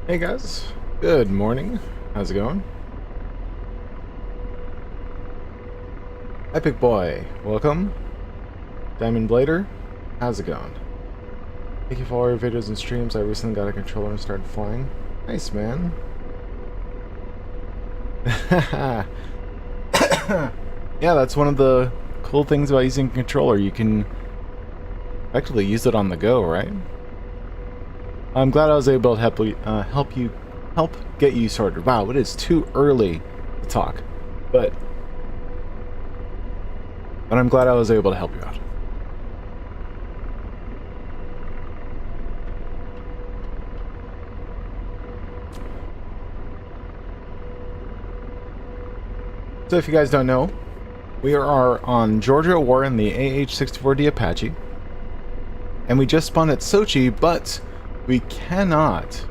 Hey guys, good morning. How's it going? Epic Boy, welcome. Diamond Blader, how's it going? Thank you for all your videos and streams. I recently got a controller and started flying. Nice, man. Yeah, that's one of the cool things about using a controller. You can effectively use it on the go, right? I'm glad I was able to help get you sorted. Wow, it is too early to talk, but I'm glad I was able to help you out. So if you guys don't know, we are on Georgia at War in the AH-64D Apache, and we just spawned at Sochi, but we cannot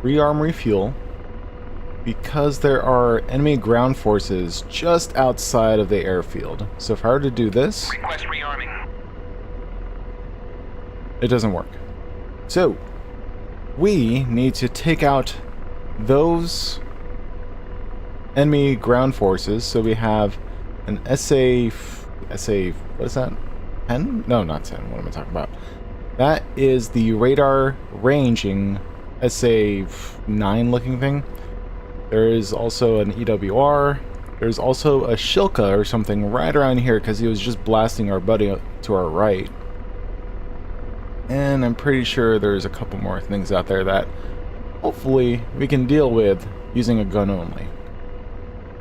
rearm refuel because there are enemy ground forces just outside of the airfield. So if I were to do this, request rearming. It doesn't work. So we need to take out those enemy ground forces. So we have an SA, what is that? 10? No, not 10. What am I talking about? That is the radar ranging SA-9 looking thing. There is also an EWR. There's also a Shilka or something right around here because he was just blasting our buddy to our right. And I'm pretty sure there's a couple more things out there that hopefully we can deal with using a gun only.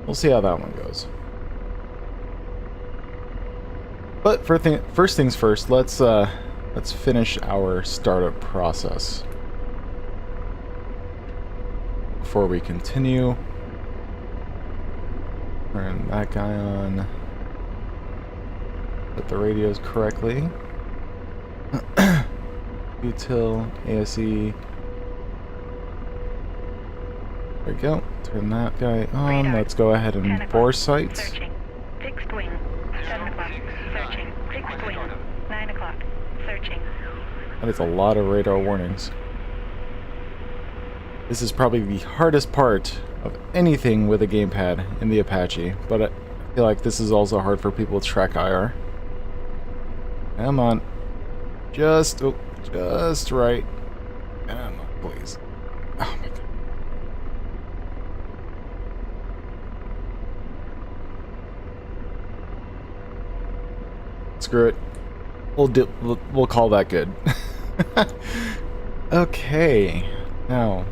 We'll see how that one goes. But first things first, let's finish our startup process before we continue. Turn that guy on. Put the radios correctly. Util, ASE. There we go. Turn that guy on. Radar. Let's go ahead and bore sights. Searching. Fixed wing. 7 o'clock. Searching. Fixed wing. 9 o'clock. Searching. That is a lot of radar warnings. This is probably the hardest part of anything with a gamepad in the Apache, but I feel like this is also hard for people with track IR. Come on. Just right. Come on, please. Oh my god. Screw it. We'll call that good. Okay. Now,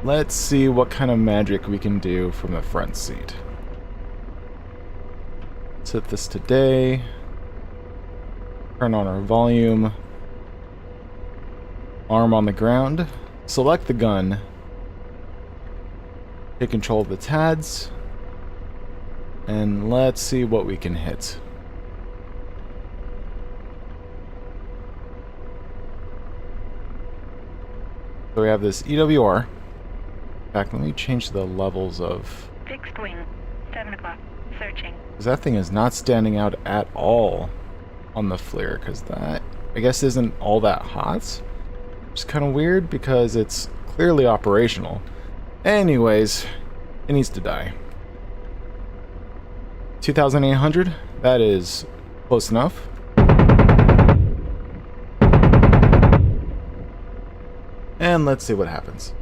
let's see what kind of magic we can do from the front seat. Set this to day. Turn on our volume. Arm on the ground. Select the gun. Take control of the TADs. And let's see what we can hit. So we have this EWR. In fact, let me change the levels of... Fixed wing. 7 o'clock. Searching. Because that thing is not standing out at all on the FLIR, because that, I guess, isn't all that hot. Which is kind of weird, because it's clearly operational. Anyways, it needs to die. 2,800, that is close enough. And let's see what happens.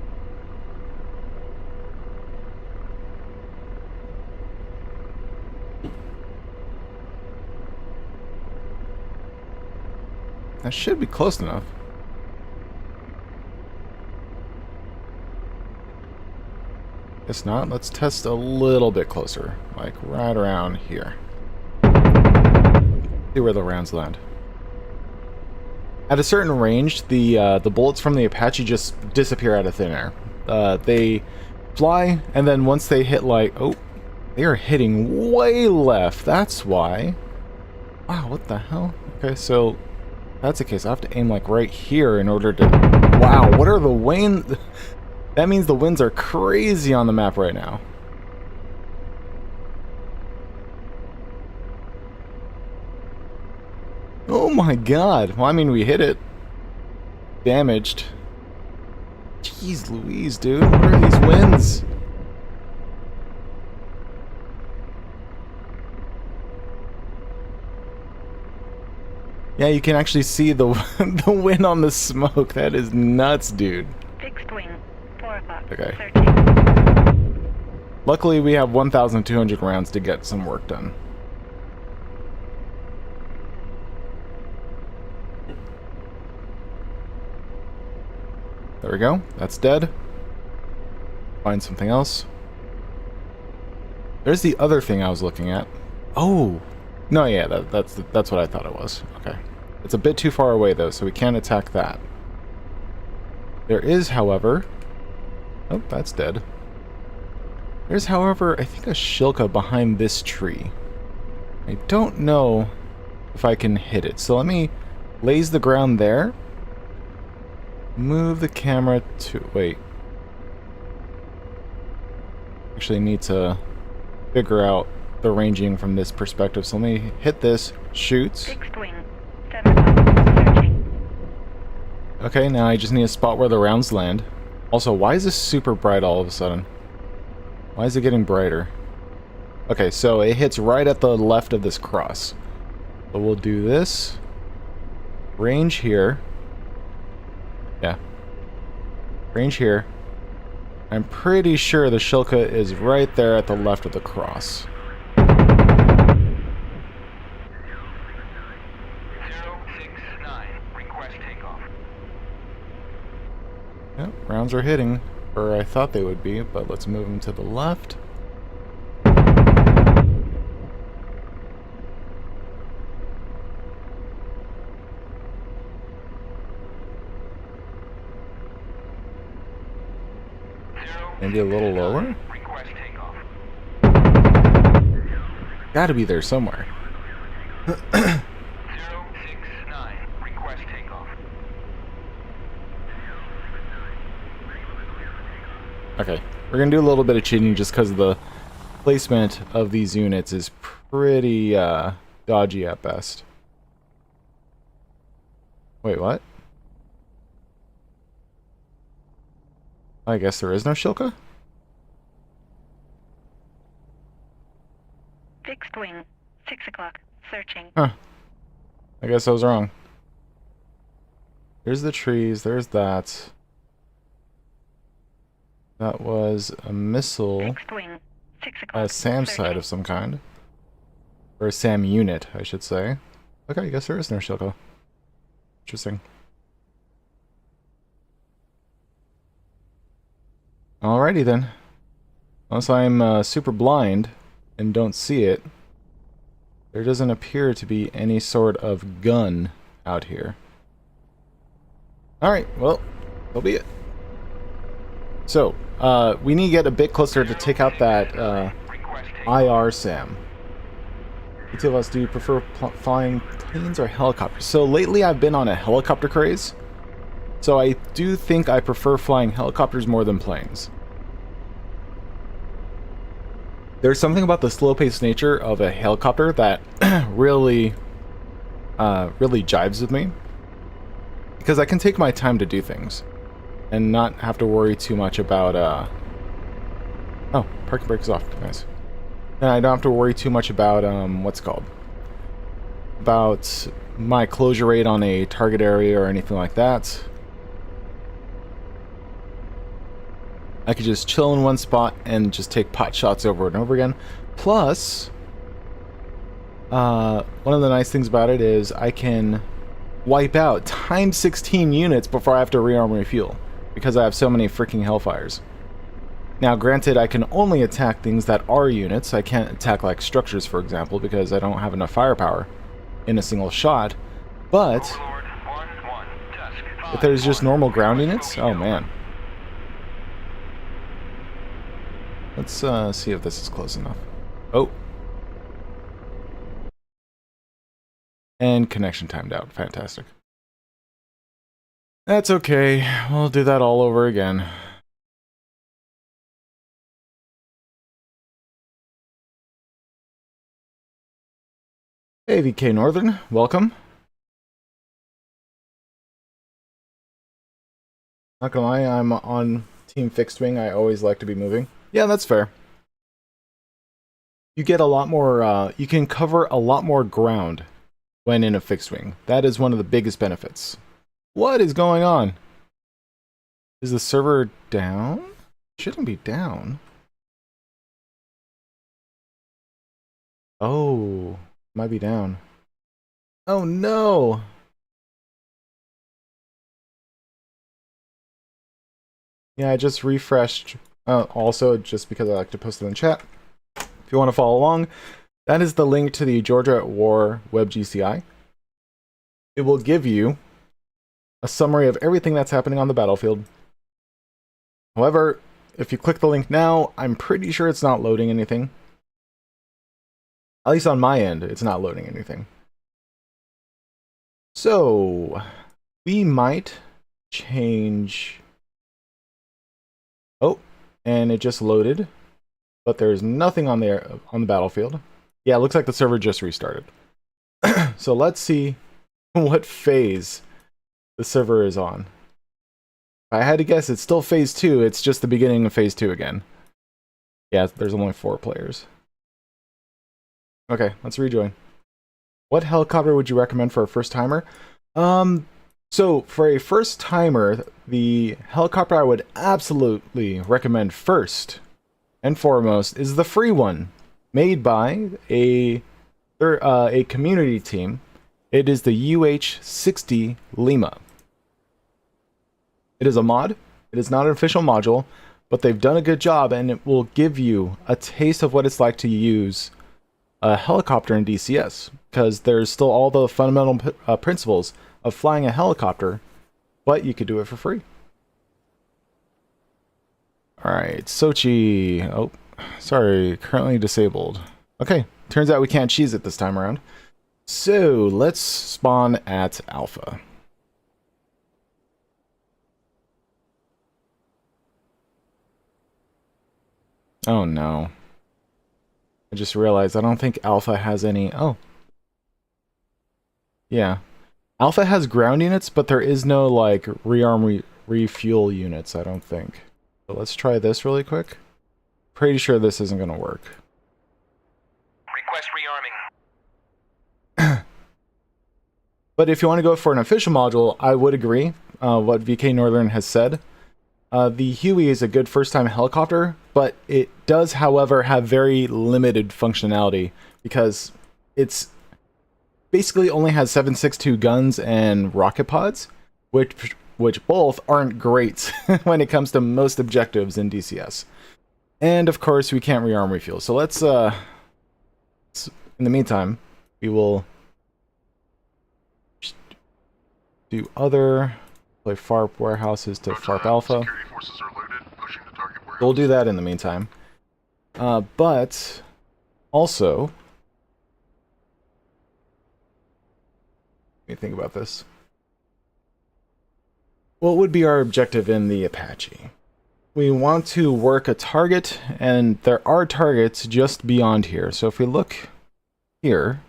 That should be close enough. Guess not. Let's test a little bit closer, like right around here. See where the rounds land. At a certain range, the bullets from the Apache just disappear out of thin air. They fly, and then once they hit, like, oh, they are hitting way left. That's why. Wow, what the hell? Okay, so if that's the case, I have to aim like right here in order to. Wow, what are the winds? That means the winds are crazy on the map right now. Oh my god. Well, I mean, we hit it. Damaged. Jeez Louise, dude. What are these winds? Yeah, you can actually see the the wind on the smoke. That is nuts, dude. Fixed wing. 4 o'clock. Okay. Searching. Luckily, we have 1,200 rounds to get some work done. There we go. That's dead. Find something else. There's the other thing I was looking at. Oh! No, yeah, that's what I thought it was. Okay. It's a bit too far away, though, so we can't attack that. There is, however... Oh, that's dead. There's, however, I think a Shilka behind this tree. I don't know if I can hit it. So let me laze the ground there. Move the camera to... Wait. Actually need to figure out the ranging from this perspective. So let me hit this. Shoots. Fixed wing. 7 o'clock. Searching. Okay, now I just need a spot where the rounds land. Also, why is this super bright all of a sudden? Why is it getting brighter? Okay, so it hits right at the left of this cross. So we'll do this. Range here. Yeah. Range here. I'm pretty sure the Shilka is right there at the left of the cross. 069, request takeoff. Yep, rounds are hitting. Or I thought they would be, but let's move them to the left. Maybe a little lower? Request takeoff. Gotta be there somewhere. 069, request takeoff. Okay, we're gonna do a little bit of cheating just because the placement of these units is pretty dodgy at best. Wait, what? I guess there is no Shilka? Fixed wing. 6 o'clock. Searching. Huh. I guess I was wrong. There's the trees, there's that. That was a missile. Fixed wing. 6 o'clock. A SAM side Searching. of some kind. Or a SAM unit, I should say. Okay, I guess there is no Shilka. Interesting. Alrighty then. Unless I'm super blind and don't see it, there doesn't appear to be any sort of gun out here. Alright, well, that'll be it. So, we need to get a bit closer to take out that IR SAM. Each of us, do you prefer flying planes or helicopters? So lately I've been on a helicopter craze. So I do think I prefer flying helicopters more than planes. There's something about the slow-paced nature of a helicopter that really jives with me. Because I can take my time to do things. And not have to worry too much about, Oh, parking brake is off. Nice. And I don't have to worry too much about, what's it called? About my closure rate on a target area or anything like that. I could just chill in one spot and just take pot shots over and over again. Plus, one of the nice things about it is I can wipe out times 16 units before I have to rearm refuel, because I have so many freaking Hellfires. Now, granted, I can only attack things that are units. I can't attack, like, structures, for example, because I don't have enough firepower in a single shot. But if there's just normal ground units, oh man. Let's see if this is close enough. Oh. And connection timed out. Fantastic. That's okay. We'll do that all over again. Hey, VK Northern. Welcome. Not gonna lie, I'm on Team Fixed Wing. I always like to be moving. Yeah, that's fair. You get a lot more, you can cover a lot more ground when in a fixed wing. That is one of the biggest benefits. What is going on? Is the server down? Shouldn't be down. Oh, might be down. Oh no! Yeah, I just refreshed. Also, just because I like to post it in chat. If you want to follow along, that is the link to the Georgia at War WebGCI. It will give you a summary of everything that's happening on the battlefield. However, if you click the link now, I'm pretty sure it's not loading anything. At least on my end, it's not loading anything. So, we might change... Oh, and it just loaded, but there's nothing on the battlefield. Yeah, it looks like the server just restarted. So let's see what phase the server is on. If I had to guess, it's still phase 2. It's just the beginning of phase 2 again. Yeah, there's only 4 players. Okay, let's rejoin. What helicopter would you recommend for a first timer? So for a first timer, the helicopter I would absolutely recommend first and foremost is the free one, made by a community team. It is the UH-60 Lima. It is a mod. It is not an official module, but they've done a good job, and it will give you a taste of what it's like to use a helicopter in DCS, because there's still all the fundamental principles of flying a helicopter, but you could do it for free. Alright, Sochi. Oh, sorry, currently disabled. Okay, turns out we can't cheese it this time around. So, let's spawn at Alpha. Oh no. I just realized I don't think Alpha has any... Oh. Yeah. Alpha has ground units, but there is no, like, rearm refuel units, I don't think. So let's try this really quick. Pretty sure this isn't going to work. Request rearming. But if you want to go for an official module, I would agree what VK Northern has said. The Huey is a good first-time helicopter, but it does, however, have very limited functionality because it's basically only has 7.62 guns and rocket pods, which both aren't great when it comes to most objectives in DCS. And of course, we can't rearm refuel. So let's in the meantime, we will do other, play FARP warehouses to FARP Alpha. We'll do that in the meantime. But also, let me think about this. What would be our objective in the Apache? We want to work a target, and there are targets just beyond here. So if we look here,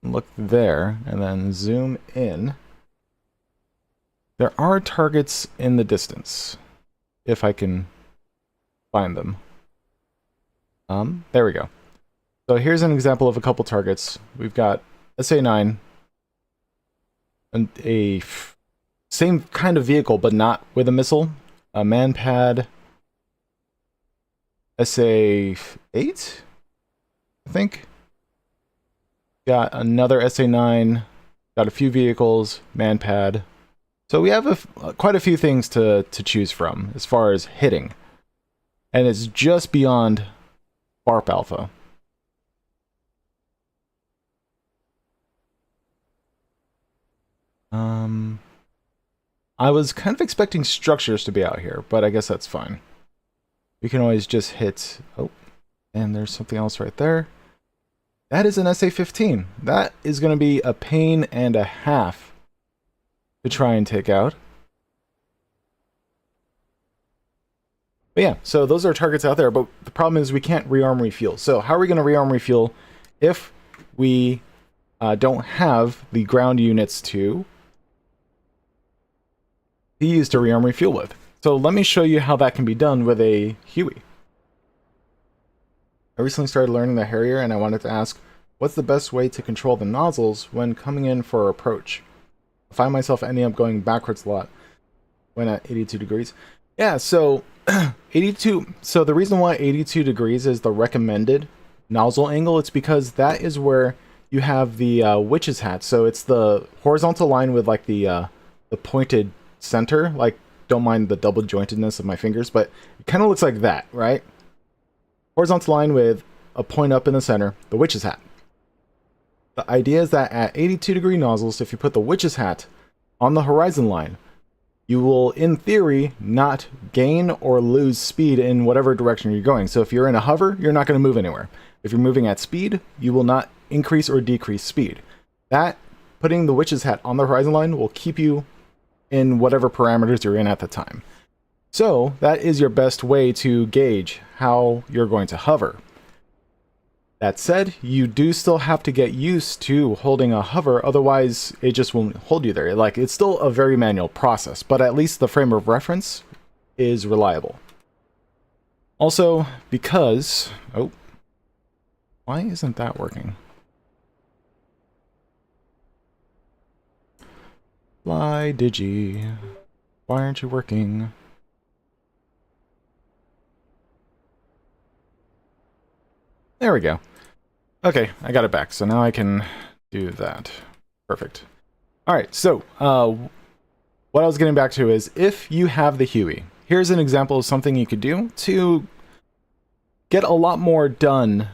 look there, and then zoom in, there are targets in the distance, if I can find them. There we go. So here's an example of a couple targets. We've got SA-9, and a same kind of vehicle, but not with a missile. A manpad, SA-8, I think. Got another SA-9, got a few vehicles, manpad. So we have quite a few things to choose from as far as hitting. And it's just beyond FARP Alpha. I was kind of expecting structures to be out here, but I guess that's fine. We can always just hit... Oh, and there's something else right there. That is an SA-15. That is going to be a pain and a half to try and take out. But yeah, so those are targets out there, but the problem is we can't rearm refuel. So how are we going to rearm refuel if we don't have the ground units to to use to rearm refuel with. So let me show you how that can be done with a Huey. I recently started learning the Harrier and I wanted to ask, what's the best way to control the nozzles when coming in for approach? I find myself ending up going backwards a lot when at 82 degrees. Yeah, so 82. So the reason why 82 degrees is the recommended nozzle angle, it's because that is where you have the witch's hat. So it's the horizontal line with like the pointed center. Like, don't mind the double jointedness of my fingers, but it kind of looks like that, right? Horizontal line with a point up in the center, the witch's hat. The idea is that at 82 degree nozzles, if you put the witch's hat on the horizon line, you will, in theory, not gain or lose speed in whatever direction you're going. So if you're in a hover, you're not going to move anywhere. If you're moving at speed, you will not increase or decrease speed. That, putting the witch's hat on the horizon line, will keep you in whatever parameters you're in at the time. So that is your best way to gauge how you're going to hover. That said, you do still have to get used to holding a hover, otherwise it just won't hold you there. Like, it's still a very manual process, but at least the frame of reference is reliable. Also, because... oh, why isn't that working? Fly Digi, why aren't you working? There we go. Okay, I got it back, so now I can do that. Perfect. Alright, so what I was getting back to is, if you have the Huey, here's an example of something you could do to get a lot more done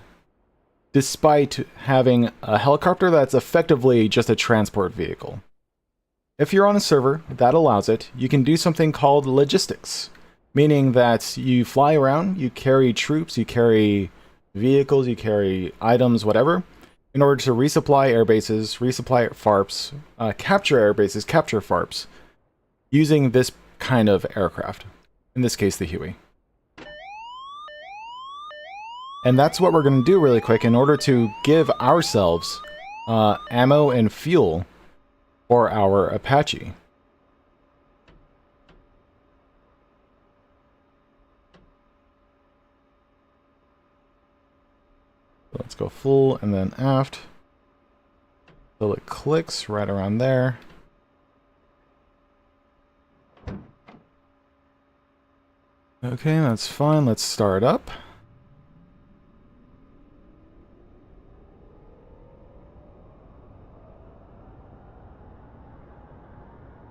despite having a helicopter that's effectively just a transport vehicle. If you're on a server that allows it, you can do something called logistics, meaning that you fly around, you carry troops, you carry vehicles, you carry items, whatever, in order to resupply air bases, resupply FARPs, capture air bases, capture FARPs, using this kind of aircraft. In this case, the Huey. And that's what we're going to do really quick in order to give ourselves ammo and fuel for our Apache. Let's go full and then aft. So it clicks right around there. Okay, that's fine. Let's start up.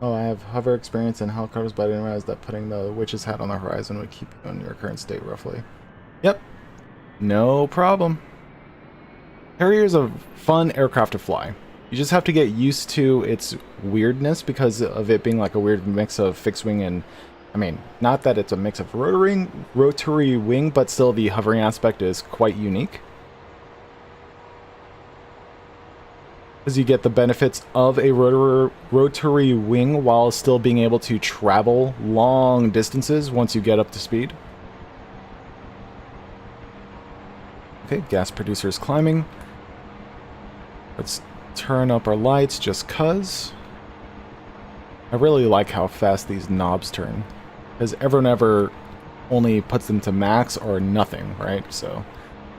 Oh, I have hover experience in helicopters, but I didn't realize that putting the witch's hat on the horizon would keep you in your current state roughly. Yep. No problem. Harrier is a fun aircraft to fly. You just have to get used to its weirdness because of it being like a weird mix of fixed wing and, I mean, not that it's a mix of rotary wing, but still the hovering aspect is quite unique. Because you get the benefits of a rotary wing while still being able to travel long distances once you get up to speed. Okay, gas producer is climbing. Let's turn up our lights just cuz. I really like how fast these knobs turn, because everyone ever only puts them to max or nothing, right? So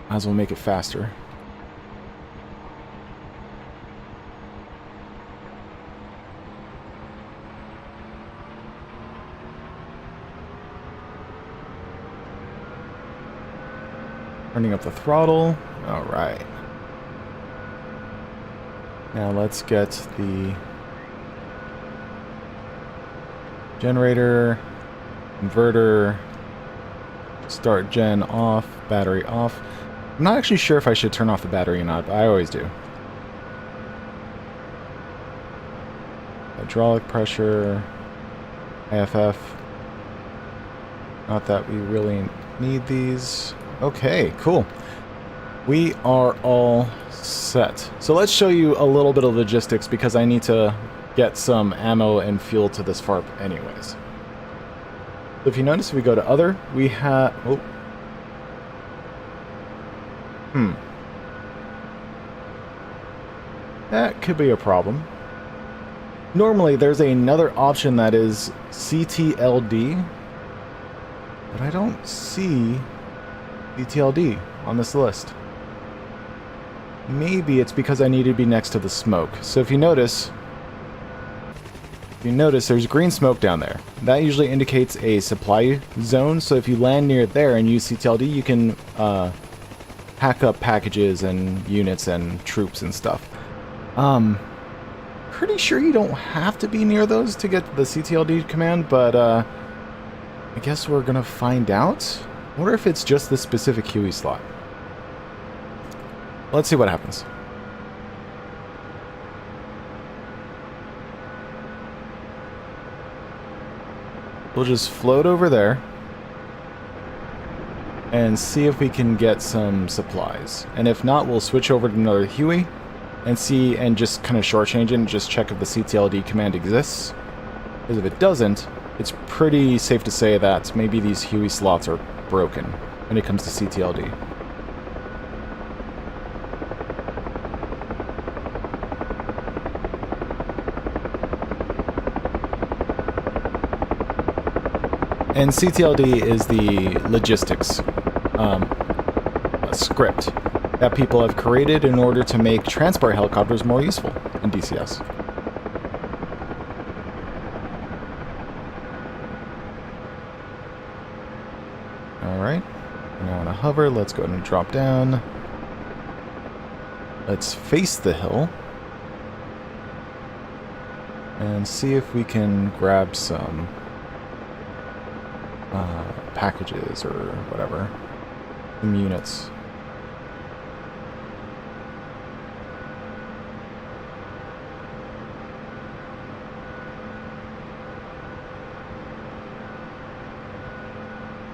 might as well make it faster. Turning up the throttle. All right. Now let's get the generator, inverter, start gen off, battery off. I'm not actually sure if I should turn off the battery or not, but I always do. Hydraulic pressure, AFF. Not that we really need these. Okay, cool. We are all set. So let's show you a little bit of logistics because I need to get some ammo and fuel to this FARP anyways. So if you notice, if we go to other, we have... oh. That could be a problem. Normally, there's another option that is CTLD, but I don't see CTLD on this list. Maybe it's because I need to be next to the smoke. So if you notice, there's green smoke down there. That usually indicates a supply zone. So if you land near there and use CTLD, you can hack up packages and units and troops and stuff. Pretty sure you don't have to be near those to get the CTLD command, but I guess we're gonna find out. I wonder if it's just this specific Huey slot. Let's see what happens. We'll just float over there and see if we can get some supplies. And if not, we'll switch over to another Huey and see, and just kind of shortchange it and just check if the CTLD command exists. Because if it doesn't, it's pretty safe to say that maybe these Huey slots are broken when it comes to CTLD. And CTLD is the logistics script that people have created in order to make transport helicopters more useful in DCS. Alright, now on a hover, let's go ahead and drop down. Let's face the hill and see if we can grab some packages or whatever, some units.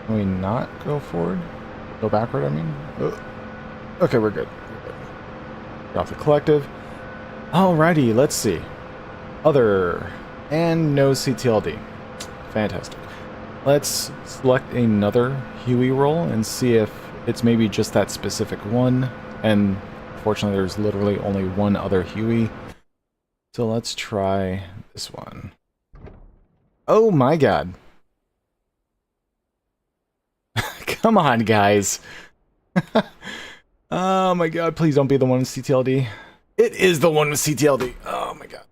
Can we not go forward? Go backward, I mean? Oh. Okay, we're good. Drop the collective. Alrighty, let's see. Other. And no CTLD. Fantastic. Let's select another Huey role and see if it's maybe just that specific one. And fortunately, there's literally only one other Huey. So let's try this one. Oh my god. Come on, guys. Oh my god, please don't be the one with CTLD. It is the one with CTLD. Oh my god.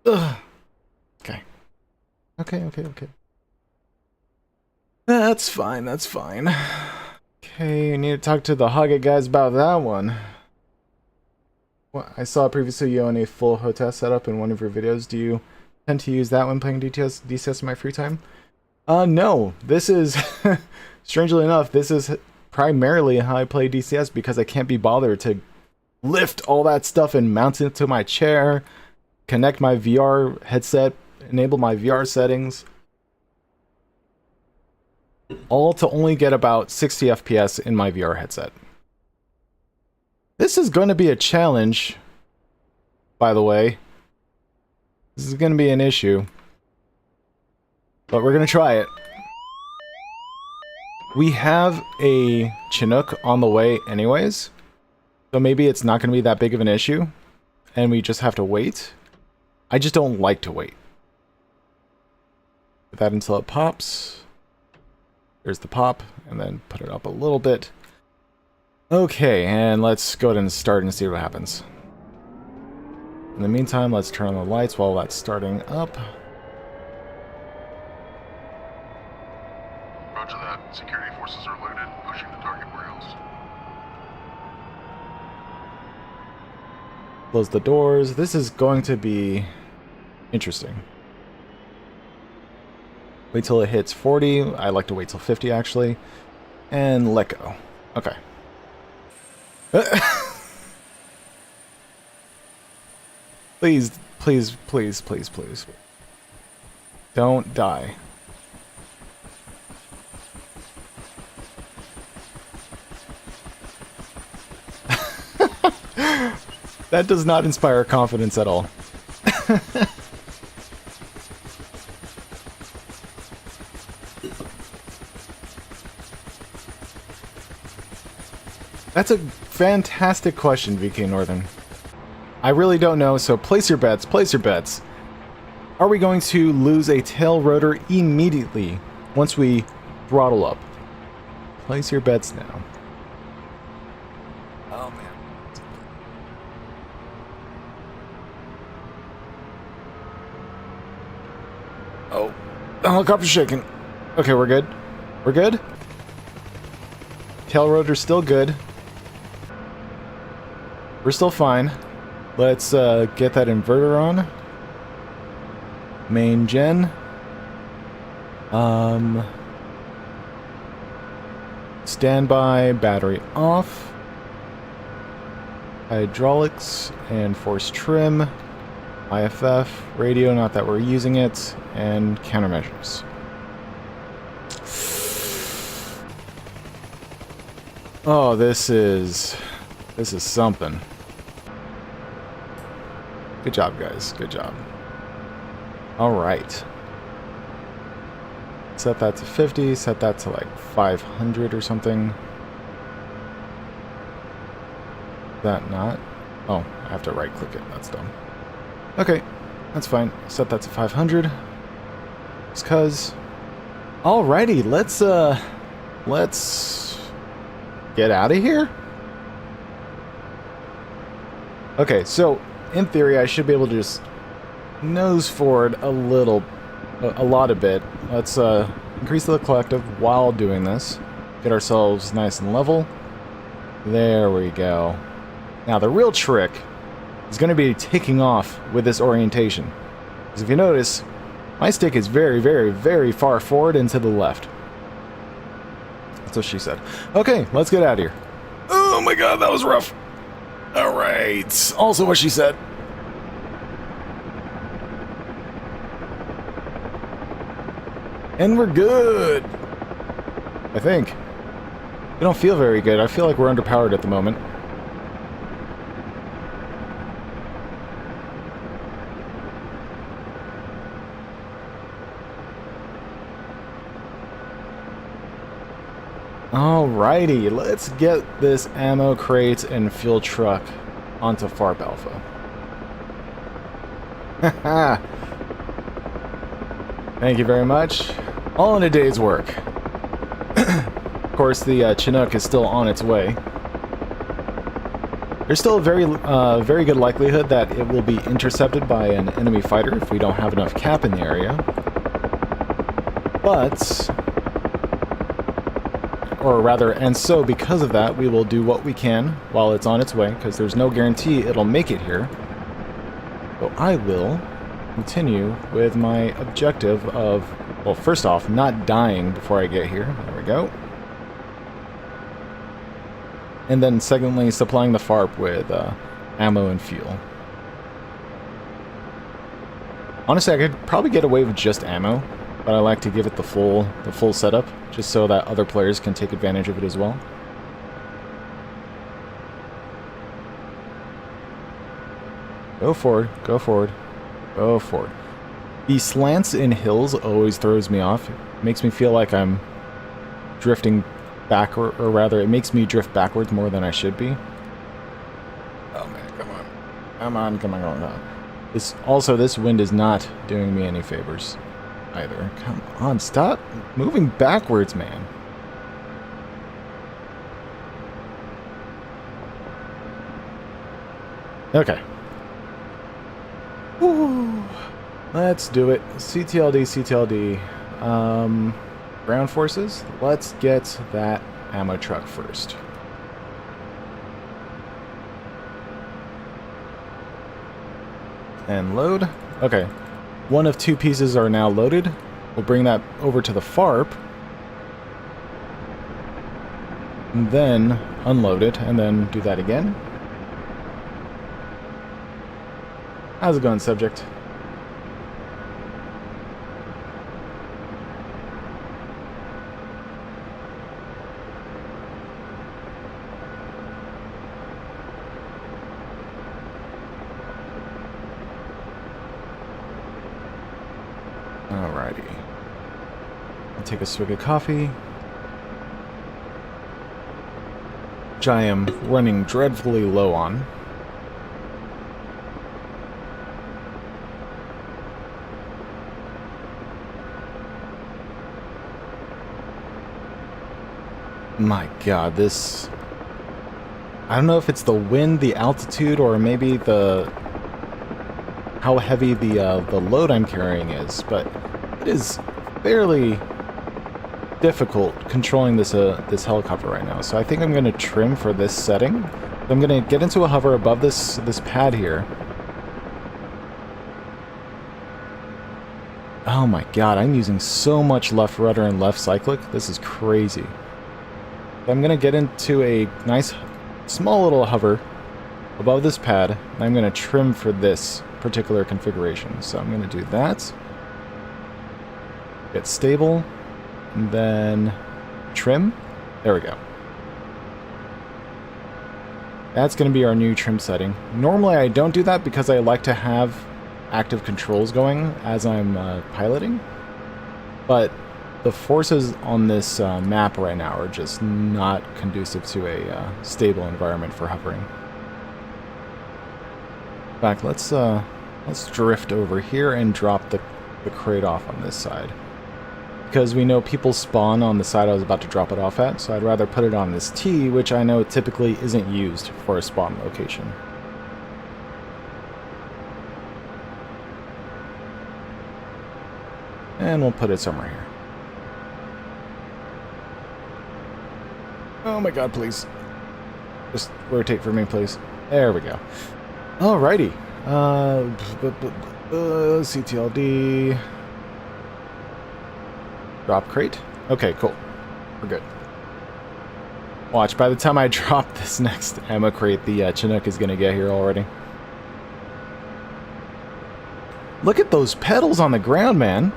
Ugh. Okay. Okay. That's fine, that's fine. Okay, I need to talk to the Hogget guys about that one. What, I saw previously you own a full hotel setup in one of your videos. Do you tend to use that when playing DCS in my free time? No. This is... Strangely enough, this is primarily how I play DCS because I can't be bothered to lift all that stuff and mount it to my chair, connect my VR headset, enable my VR settings. All to only get about 60 FPS in my VR headset. This is going to be a challenge, by the way. This is going to be an issue. But we're going to try it. We have a Chinook on the way anyways, so maybe it's not going to be that big of an issue, and we just have to wait. I just don't like to wait. Put that until it pops. There's the pop, and then put it up a little bit. Okay, and let's go ahead and start and see what happens. In the meantime, let's turn on the lights while that's starting up. Roger that. Security forces are loaded, pushing the target warehouse. Close the doors. This is going to be interesting. Wait till it hits 40. I like to wait till 50 actually. And let go. Okay. Please. Don't die. That does not inspire confidence at all. That's a fantastic question, VK Northern. I really don't know, so place your bets, are we going to lose a tail rotor immediately once we throttle up? Place your bets now. Oh, man. Oh, the helicopter's shaking. Okay, we're good. We're good. Tail rotor's still good. We're still fine. Let's get that inverter on. Main gen. Standby, battery off. Hydraulics and force trim. IFF, radio, not that we're using it, and countermeasures. Oh, this is something. Good job, guys. Good job. All right. Set that to 50. Set that to like 500 or something. Is that not? Oh, I have to right-click it. That's dumb. Okay, that's fine. Set that to 500. Just cause. Alrighty, let's get out of here. Okay, so in theory, I should be able to just nose forward a lot a bit. Let's increase the collective while doing this. Get ourselves nice and level. There we go. Now the real trick is going to be taking off with this orientation. Because if you notice, my stick is very, very, very far forward and to the left. That's what she said. Okay, let's get out of here. Oh my god, that was rough. Alright, also what she said. And we're good. I think. We don't feel very good. I feel like we're underpowered at the moment. Alrighty, let's get this ammo crate and fuel truck onto FARP Alpha. Haha. Thank you very much. All in a day's work. Of course, the Chinook is still on its way. There's still a very good likelihood that it will be intercepted by an enemy fighter if we don't have enough cap in the area. But, or rather, and so because of that, we will do what we can while it's on its way, because there's no guarantee it'll make it here. So I will continue with my objective of, well, first off, not dying before I get here. There we go. And then secondly, supplying the FARP with ammo and fuel. Honestly, I could probably get away with just ammo, but I like to give it the full setup, just so that other players can take advantage of it as well. Go forward, go forward. Go forward. The slants in hills always throws me off. It makes me feel like I'm drifting back, or rather, it makes me drift backwards more than I should be. Oh man, come on. Come on, come on, come on. This wind is not doing me any favors either. Come on, stop moving backwards, man. Okay. Woo. Let's do it. CTLD, CTLD. Ground forces. Let's get that ammo truck first. And load. Okay. One of two pieces are now loaded. We'll bring that over to the FARP. And then unload it, and then do that again. How's it going, subject? Alrighty. I'll take a swig of coffee, which I am running dreadfully low on. My god, this... I don't know if it's the wind, the altitude, or maybe how heavy the load I'm carrying is, but it is fairly difficult controlling this helicopter right now. So I think I'm going to trim for this setting. I'm going to get into a hover above this pad here. Oh my god, I'm using so much left rudder and left cyclic. This is crazy. I'm going to get into a nice small little hover above this pad, and I'm going to trim for this particular configuration. So I'm going to do that. Get stable, and then trim. There we go. That's going to be our new trim setting. Normally I don't do that because I like to have active controls going as I'm piloting, but the forces on this map right now are just not conducive to a stable environment for hovering. In fact, let's drift over here and drop the crate off on this side, because we know people spawn on the side I was about to drop it off at, so I'd rather put it on this T, which I know typically isn't used for a spawn location. And we'll put it somewhere here. Oh my god, please. Just rotate for me, please. There we go. Alrighty. CTLD. Drop crate. Okay, cool. We're good. Watch, by the time I drop this next ammo crate, the Chinook is going to get here already. Look at those pedals on the ground, man.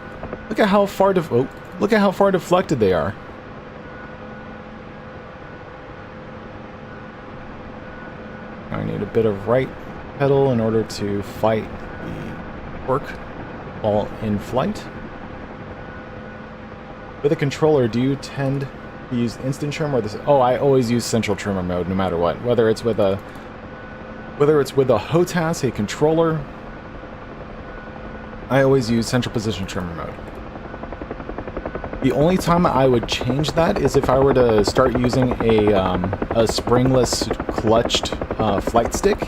Look at how far look at how far deflected they are. I need a bit of right pedal in order to fight the torque while in flight. With a controller, do you tend to use instant trim or this? Oh, I always use central trimmer mode no matter what. Whether it's with a HOTAS, a controller, I always use central position trimmer mode. The only time I would change that is if I were to start using a springless clutched flight stick,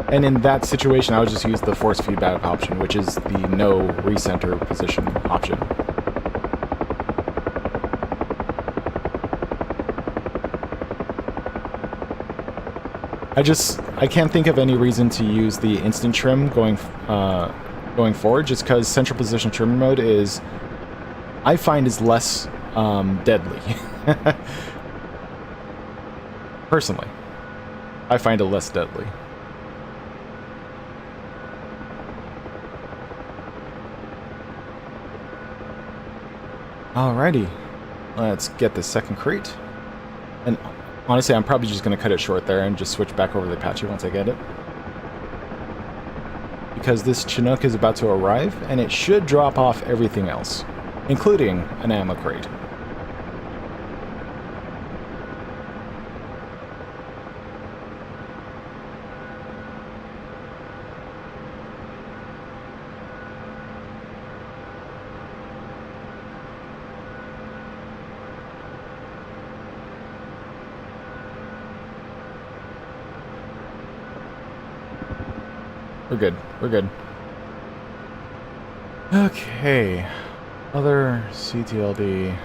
and in that situation I would just use the force feedback option, which is the no recenter position option. I can't think of any reason to use the instant trim going forward, just because central position trimmer mode is, I find, is less deadly. Personally, I find it less deadly. Alrighty, let's get the second crate. And honestly, I'm probably just going to cut it short there and just switch back over to the Apache once I get it, because this Chinook is about to arrive, and it should drop off everything else, including an ammo crate. We're good. We're good. Okay. Other CTLD,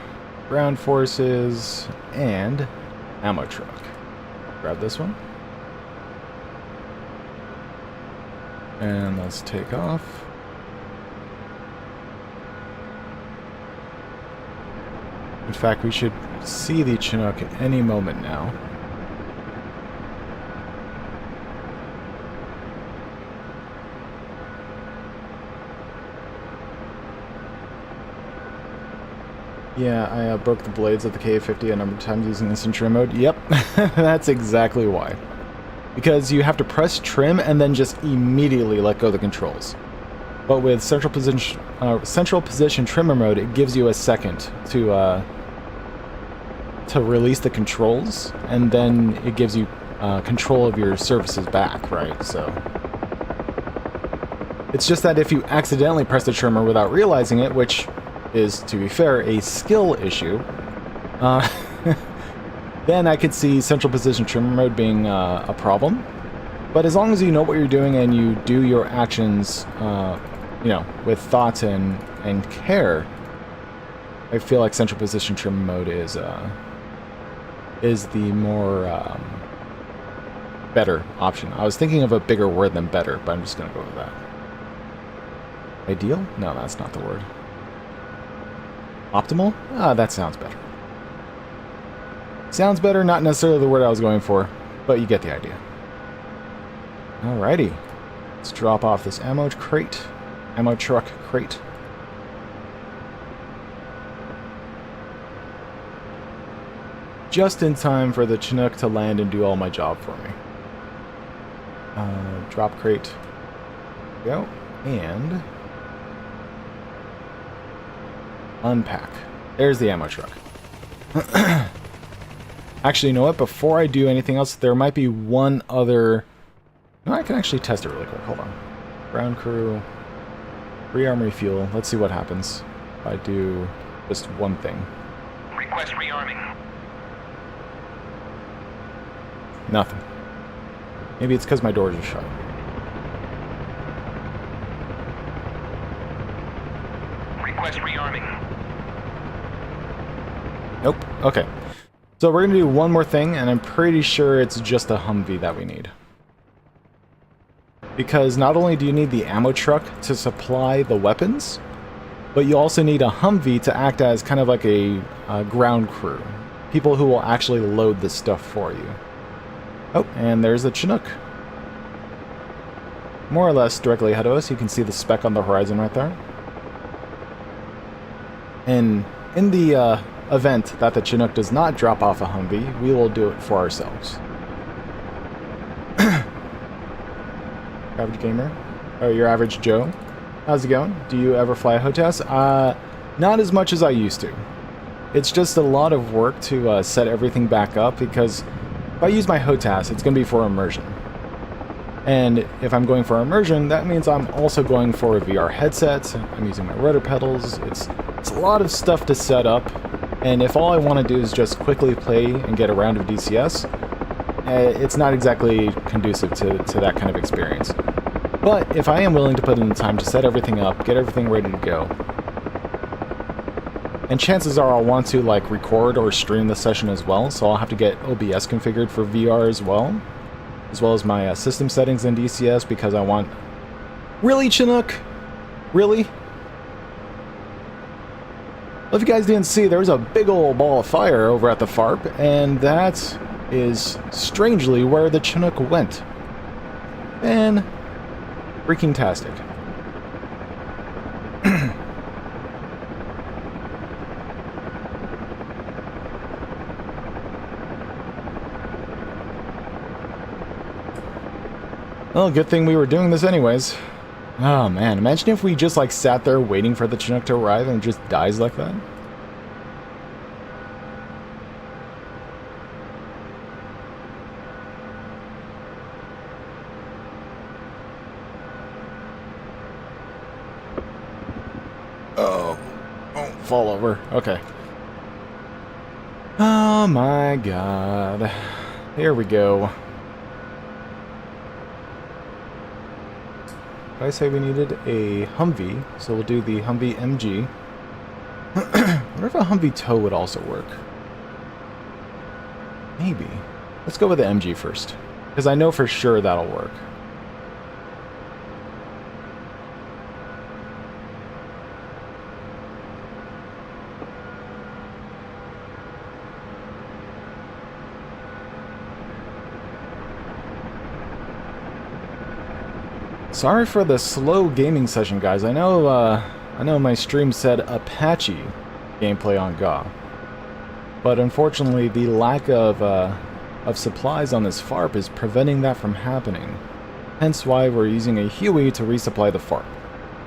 ground forces, and ammo truck. Grab this one. And let's take off. In fact, we should see the Chinook at any moment now. Yeah, I broke the blades of the KA-50 a number of times using instant trim mode. Yep, that's exactly why. Because you have to press trim and then just immediately let go of the controls. But with central position trimmer mode, it gives you a second to release the controls, and then it gives you control of your surfaces back, right? So it's just that if you accidentally press the trimmer without realizing it, which is, to be fair, a skill issue, then I could see central position trimmer mode being a problem. But as long as you know what you're doing and you do your actions, you know, with thought and care, I feel like central position trimmer mode is the more better option. I was thinking of a bigger word than better, but I'm just gonna go with that. Ideal? No, that's not the word. Optimal? Ah, that sounds better. Sounds better, not necessarily the word I was going for, but you get the idea. Alrighty. Let's drop off this ammo crate. Ammo truck crate. Just in time for the Chinook to land and do all my job for me. Drop crate. There we go. And unpack. There's the ammo truck. Actually, you know what? Before I do anything else, there might be one other... No, I can actually test it really quick. Hold on. Ground crew. Rearm refuel. Let's see what happens if I do just one thing. Request rearming. Nothing. Maybe it's because my doors are shut. Request rearming. Nope. Okay. So we're going to do one more thing, and I'm pretty sure it's just a Humvee that we need. Because not only do you need the ammo truck to supply the weapons, but you also need a Humvee to act as kind of like a ground crew. People who will actually load this stuff for you. Oh, and there's a Chinook. More or less directly ahead of us. You can see the speck on the horizon right there. And in the event that the Chinook does not drop off a Humvee, we will do it for ourselves. Average gamer? Or your average Joe? How's it going? Do you ever fly a HOTAS? Not as much as I used to. It's just a lot of work to set everything back up, because if I use my HOTAS, it's going to be for immersion. And if I'm going for immersion, that means I'm also going for a VR headset. I'm using my rotor pedals. It's a lot of stuff to set up. And if all I want to do is just quickly play and get a round of DCS, it's not exactly conducive to that kind of experience. But if I am willing to put in the time to set everything up, get everything ready to go, and chances are I'll want to like record or stream the session as well, so I'll have to get OBS configured for VR as well as my system settings in DCS, because I want... Really, Chinook? Really? Well, if you guys didn't see, there was a big old ball of fire over at the FARP, and that is strangely where the Chinook went. Man, freaking tastic. Well, good thing we were doing this anyways. Oh man, imagine if we just like sat there waiting for the Chinook to arrive and it just dies like that. Oh, don't fall over. Okay. Oh my god. Here we go. I say we needed a Humvee, so we'll do the Humvee MG. I wonder if a Humvee tow would also work. Maybe. Let's go with the MG first, because I know for sure that'll work. Sorry for the slow gaming session, guys. I know my stream said Apache gameplay on GAW, but unfortunately the lack of supplies on this FARP is preventing that from happening. Hence why we're using a Huey to resupply the FARP.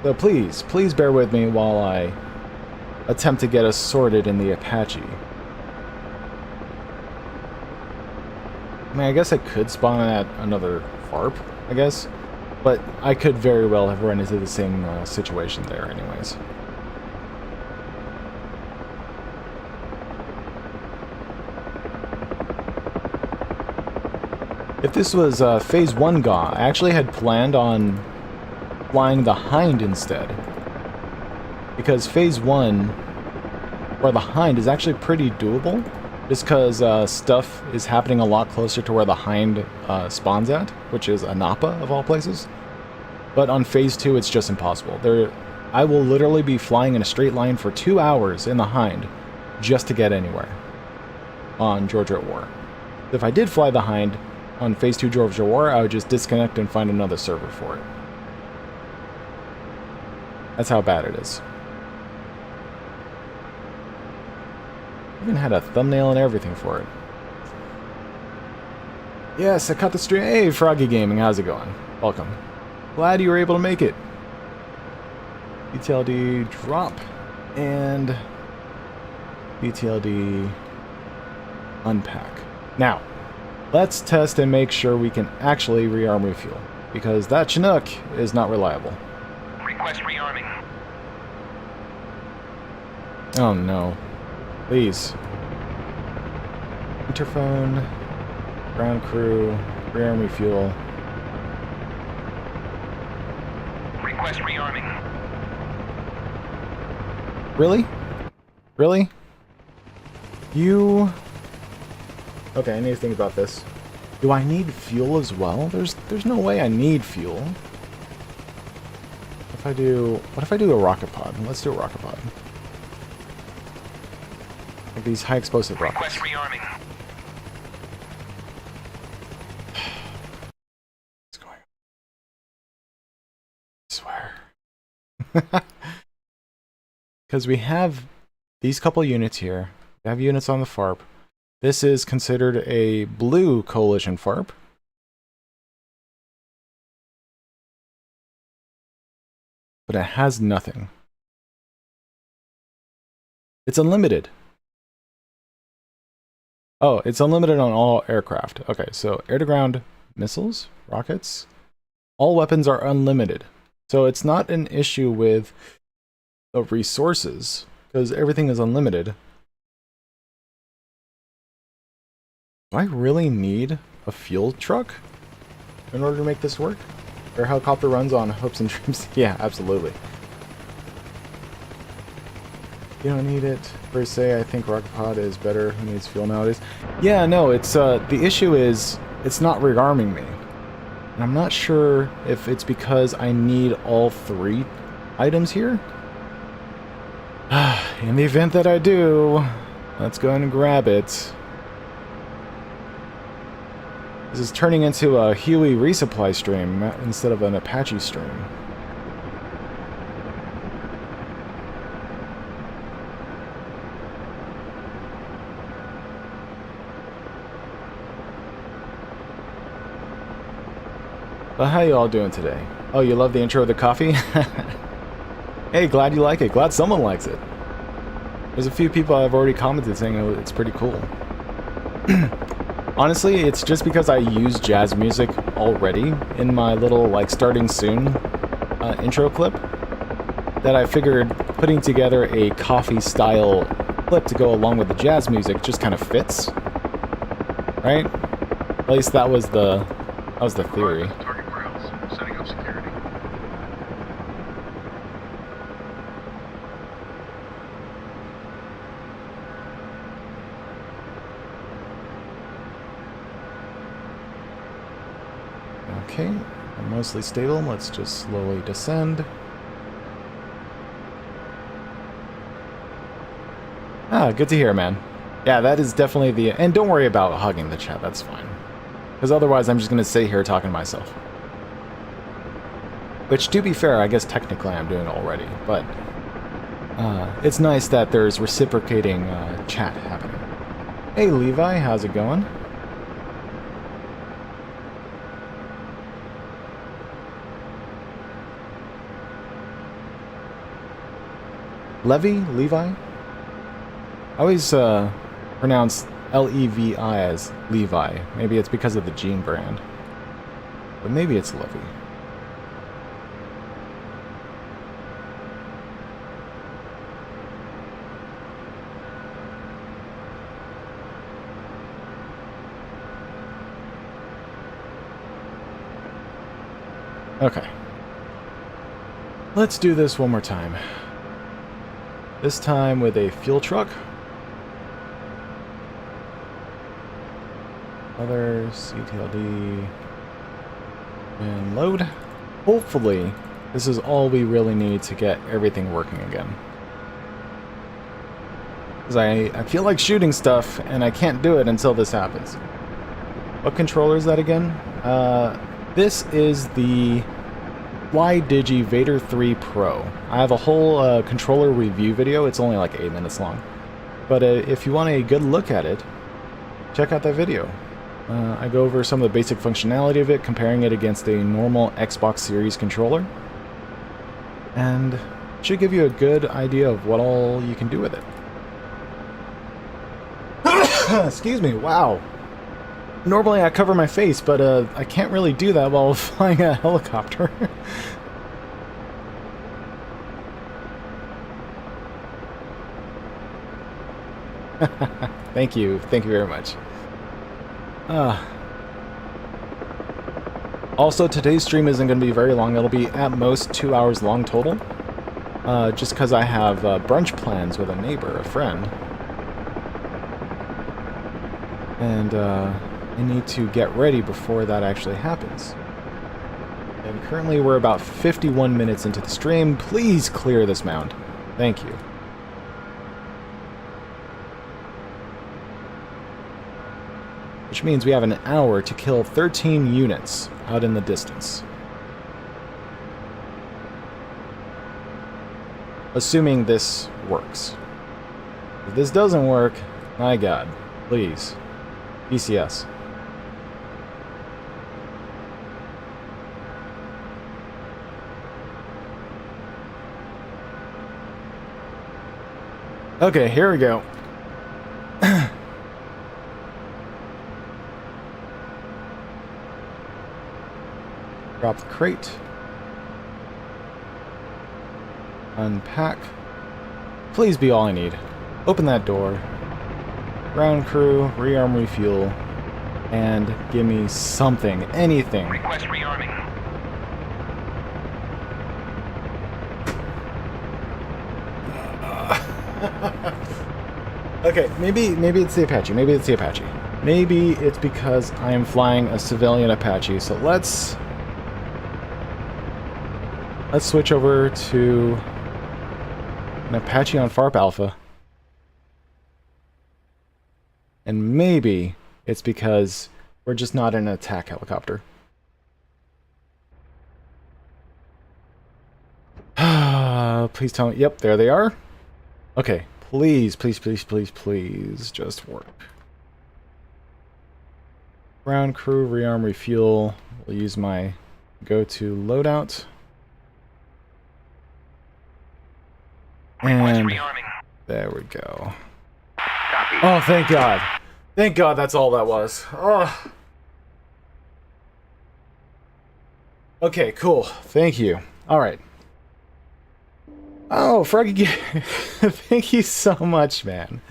So please bear with me while I attempt to get us sorted in the Apache. I mean, I guess I could spawn at another FARP, I guess. But I could very well have run into the same situation there anyways. If this was Phase 1 GAW, I actually had planned on flying the Hind instead. Because Phase 1, or the Hind, is actually pretty doable. Just because stuff is happening a lot closer to where the Hind spawns at, which is Anapa of all places. But on Phase 2, it's just impossible. I will literally be flying in a straight line for 2 hours in the Hind just to get anywhere on Georgia at War. If I did fly the Hind on Phase 2 Georgia at War, I would just disconnect and find another server for it. That's how bad it is. Even had a thumbnail and everything for it. Yes, I caught the stream. Hey, Froggy Gaming, how's it going? Welcome. Glad you were able to make it. BTLD drop and BTLD unpack. Now, let's test and make sure we can actually rearm refuel, because that Chinook is not reliable. Request rearming. Oh no. Please. Interphone, ground crew, rearm refuel. Request rearming. Really? Really? You... Okay, I need to think about this. Do I need fuel as well? There's no way I need fuel. What if I do a rocket pod? Let's do a rocket pod. Like these high explosive rockets. Request rearming. What's going on? I swear. Because we have these couple units here. We have units on the FARP. This is considered a blue coalition FARP. But it has nothing. It's unlimited. Oh, it's unlimited on all aircraft. Okay, so air-to-ground missiles, rockets, all weapons are unlimited. So it's not an issue with the resources, because everything is unlimited. Do I really need a fuel truck in order to make this work? Or helicopter runs on hopes and dreams? Yeah, absolutely. You don't need it per se. I think rocket pod is better. Who needs fuel nowadays? Yeah, no, it's the issue is it's not rearming me. And I'm not sure if it's because I need all 3 items here. In the event that I do, let's go and grab it. This is turning into a Huey resupply stream instead of an Apache stream. But how you all doing today? Oh, you love the intro of the coffee? Hey, glad you like it. Glad someone likes it. There's a few people I've already commented saying oh, it's pretty cool. Honestly, it's just because I use jazz music already in my little, like, starting soon intro clip that I figured putting together a coffee-style clip to go along with the jazz music just kind of fits. Right? At least that was the theory. Target warehouse. Setting up security. Okay, I'm mostly stable. Let's just slowly descend. Ah, good to hear, man. Yeah, that is definitely the... And don't worry about hugging the chat, that's fine. Because otherwise I'm just going to sit here talking to myself. Which, to be fair, I guess technically I'm doing already, but... it's nice that there's reciprocating chat happening. Hey, Levi, how's it going? Levi? I always pronounce L-E-V-I as Levi. Maybe it's because of the Gene brand. But maybe it's Levy. Okay. Let's do this one more time. This time with a fuel truck. Other CTLD. And load. Hopefully, this is all we really need to get everything working again. Because I feel like shooting stuff, and I can't do it until this happens. What controller is that again? This is the FlyDigi Vader 3 Pro. I have a whole controller review video. It's only like 8 minutes long. But if you want a good look at it, check out that video. I go over some of the basic functionality of it, comparing it against a normal Xbox Series controller. And it should give you a good idea of what all you can do with it. Excuse me, wow. Normally I cover my face, but I can't really do that while flying a helicopter. Thank you very much. Also, today's stream isn't going to be very long. It'll be at most 2 hours long total. Just because I have brunch plans with a neighbor, a friend. And I need to get ready before that actually happens. And currently we're about 51 minutes into the stream. Please clear this mound. Thank you. Which means we have an hour to kill 13 units out in the distance. Assuming this works. If this doesn't work, my god, please. DCS. Okay, here we go. Drop the crate. Unpack. Please be all I need. Open that door. Ground crew, rearm, refuel, and give me something, anything. Request rearming. Okay, maybe it's the Apache. Maybe it's the Apache. Maybe it's because I am flying a civilian Apache. So let's switch over to an Apache on FARP Alpha. And maybe it's because we're just not in an attack helicopter. Please tell me. Yep, there they are. Okay, please, please, please, please, please, just work. Ground crew, rearm, refuel. We'll use my go-to loadout. And there we go. Copy. Oh, thank God. Thank God that's all that was. Oh. Okay, cool. Thank you. All right. Oh, Froggy, thank you so much, man.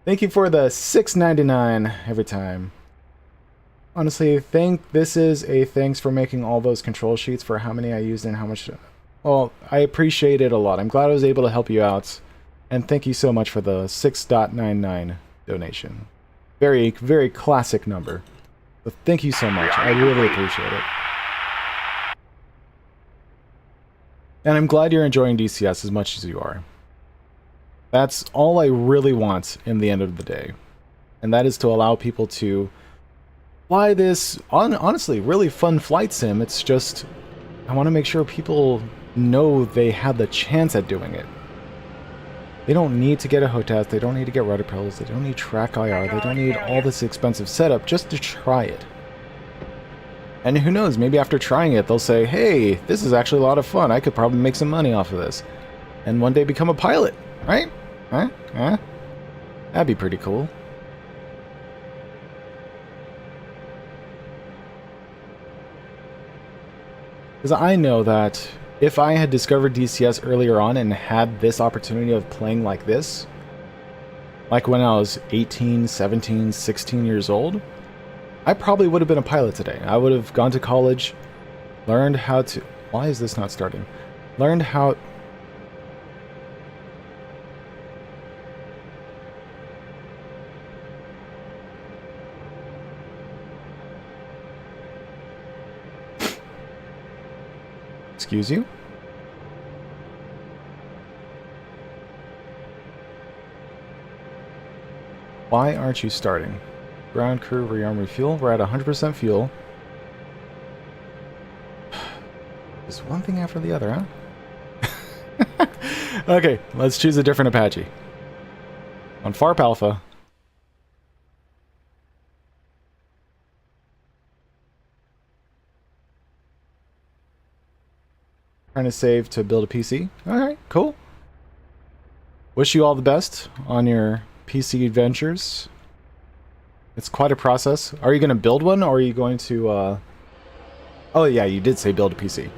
Thank you for the $6.99 every time. Honestly, this is a thanks for making all those control sheets for how many I used and how much. Well, I appreciate it a lot. I'm glad I was able to help you out. And thank you so much for the $6.99 donation. Very, very classic number. But thank you so much. I really appreciate it. And I'm glad you're enjoying DCS as much as you are. That's all I really want in the end of the day. And that is to allow people to fly this, honestly, really fun flight sim. It's just, I want to make sure people know they have the chance at doing it. They don't need to get a HOTAS, they don't need to get rudder pills, they don't need track IR, they don't need all this expensive setup just to try it. And who knows, maybe after trying it, they'll say, hey, this is actually a lot of fun. I could probably make some money off of this. And one day become a pilot, right? Huh? That'd be pretty cool. Because I know that if I had discovered DCS earlier on and had this opportunity of playing like this, like when I was 18, 17, 16 years old, I probably would have been a pilot today. I would have gone to college, Learned how to... Why is this not starting? Learned how... Excuse you? Why aren't you starting? Ground crew, rearm, refuel. We're at 100% fuel. Just one thing after the other, huh? Okay, let's choose a different Apache. On FARP Alpha. Trying to save to build a PC. Alright, cool. Wish you all the best on your PC adventures. It's quite a process. Are you going to build one, or are you going to... Oh yeah, you did say build a PC.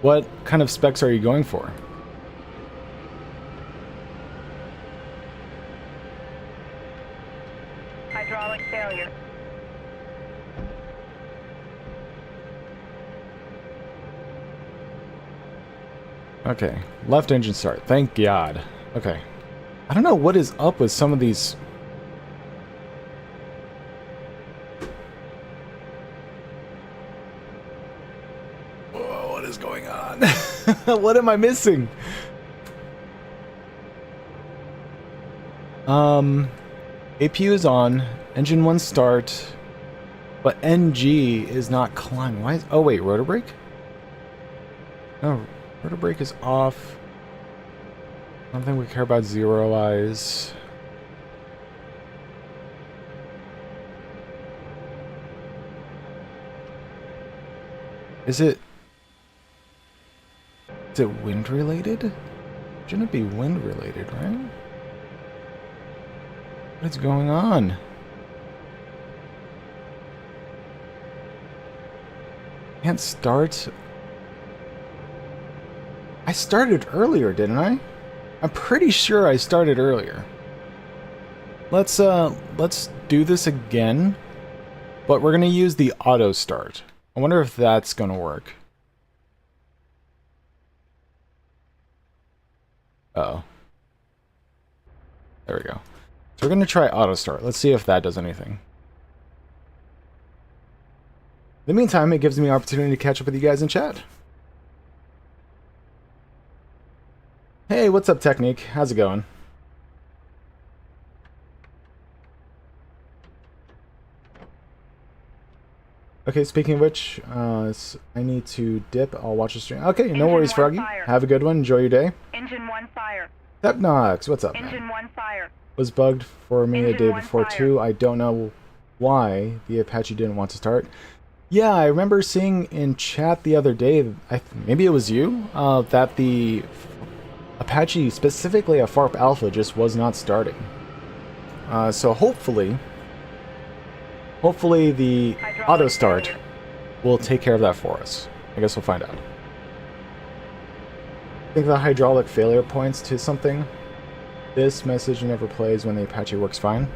What kind of specs are you going for? Hydraulic failure. Okay, left engine start. Thank God. Okay. I don't know what is up with some of these... Whoa, what is going on? What am I missing? APU is on. Engine 1 start. But NG is not climbing. Why is... Oh wait, rotor brake? No, rotor brake is off. I don't think we care about zero eyes. Is it wind related? Shouldn't it be wind related, right? What is going on? Can't start. I started earlier, didn't I? I'm pretty sure I started earlier. Let's do this again, but we're gonna use the auto start. I wonder if that's gonna work. Uh-oh. There we go. So we're gonna try auto start. Let's see if that does anything. In the meantime, it gives me an opportunity to catch up with you guys in chat. Hey, what's up, Technique? How's it going? Okay, speaking of which, I need to dip. I'll watch the stream. Okay, no worries, Froggy. Have a good one. Enjoy your day. Engine 1 fire. Stepnox, what's up, Engine man? 1 fire. Was bugged for me a Engine day 1 before, fire. too. I don't know why the Apache didn't want to start. Yeah, I remember seeing in chat the other day, maybe it was you, that the Apache, specifically a FARP Alpha, just was not starting. So hopefully the auto start will take care of that for us. I guess we'll find out. I think the hydraulic failure points to something. This message never plays when the Apache works fine.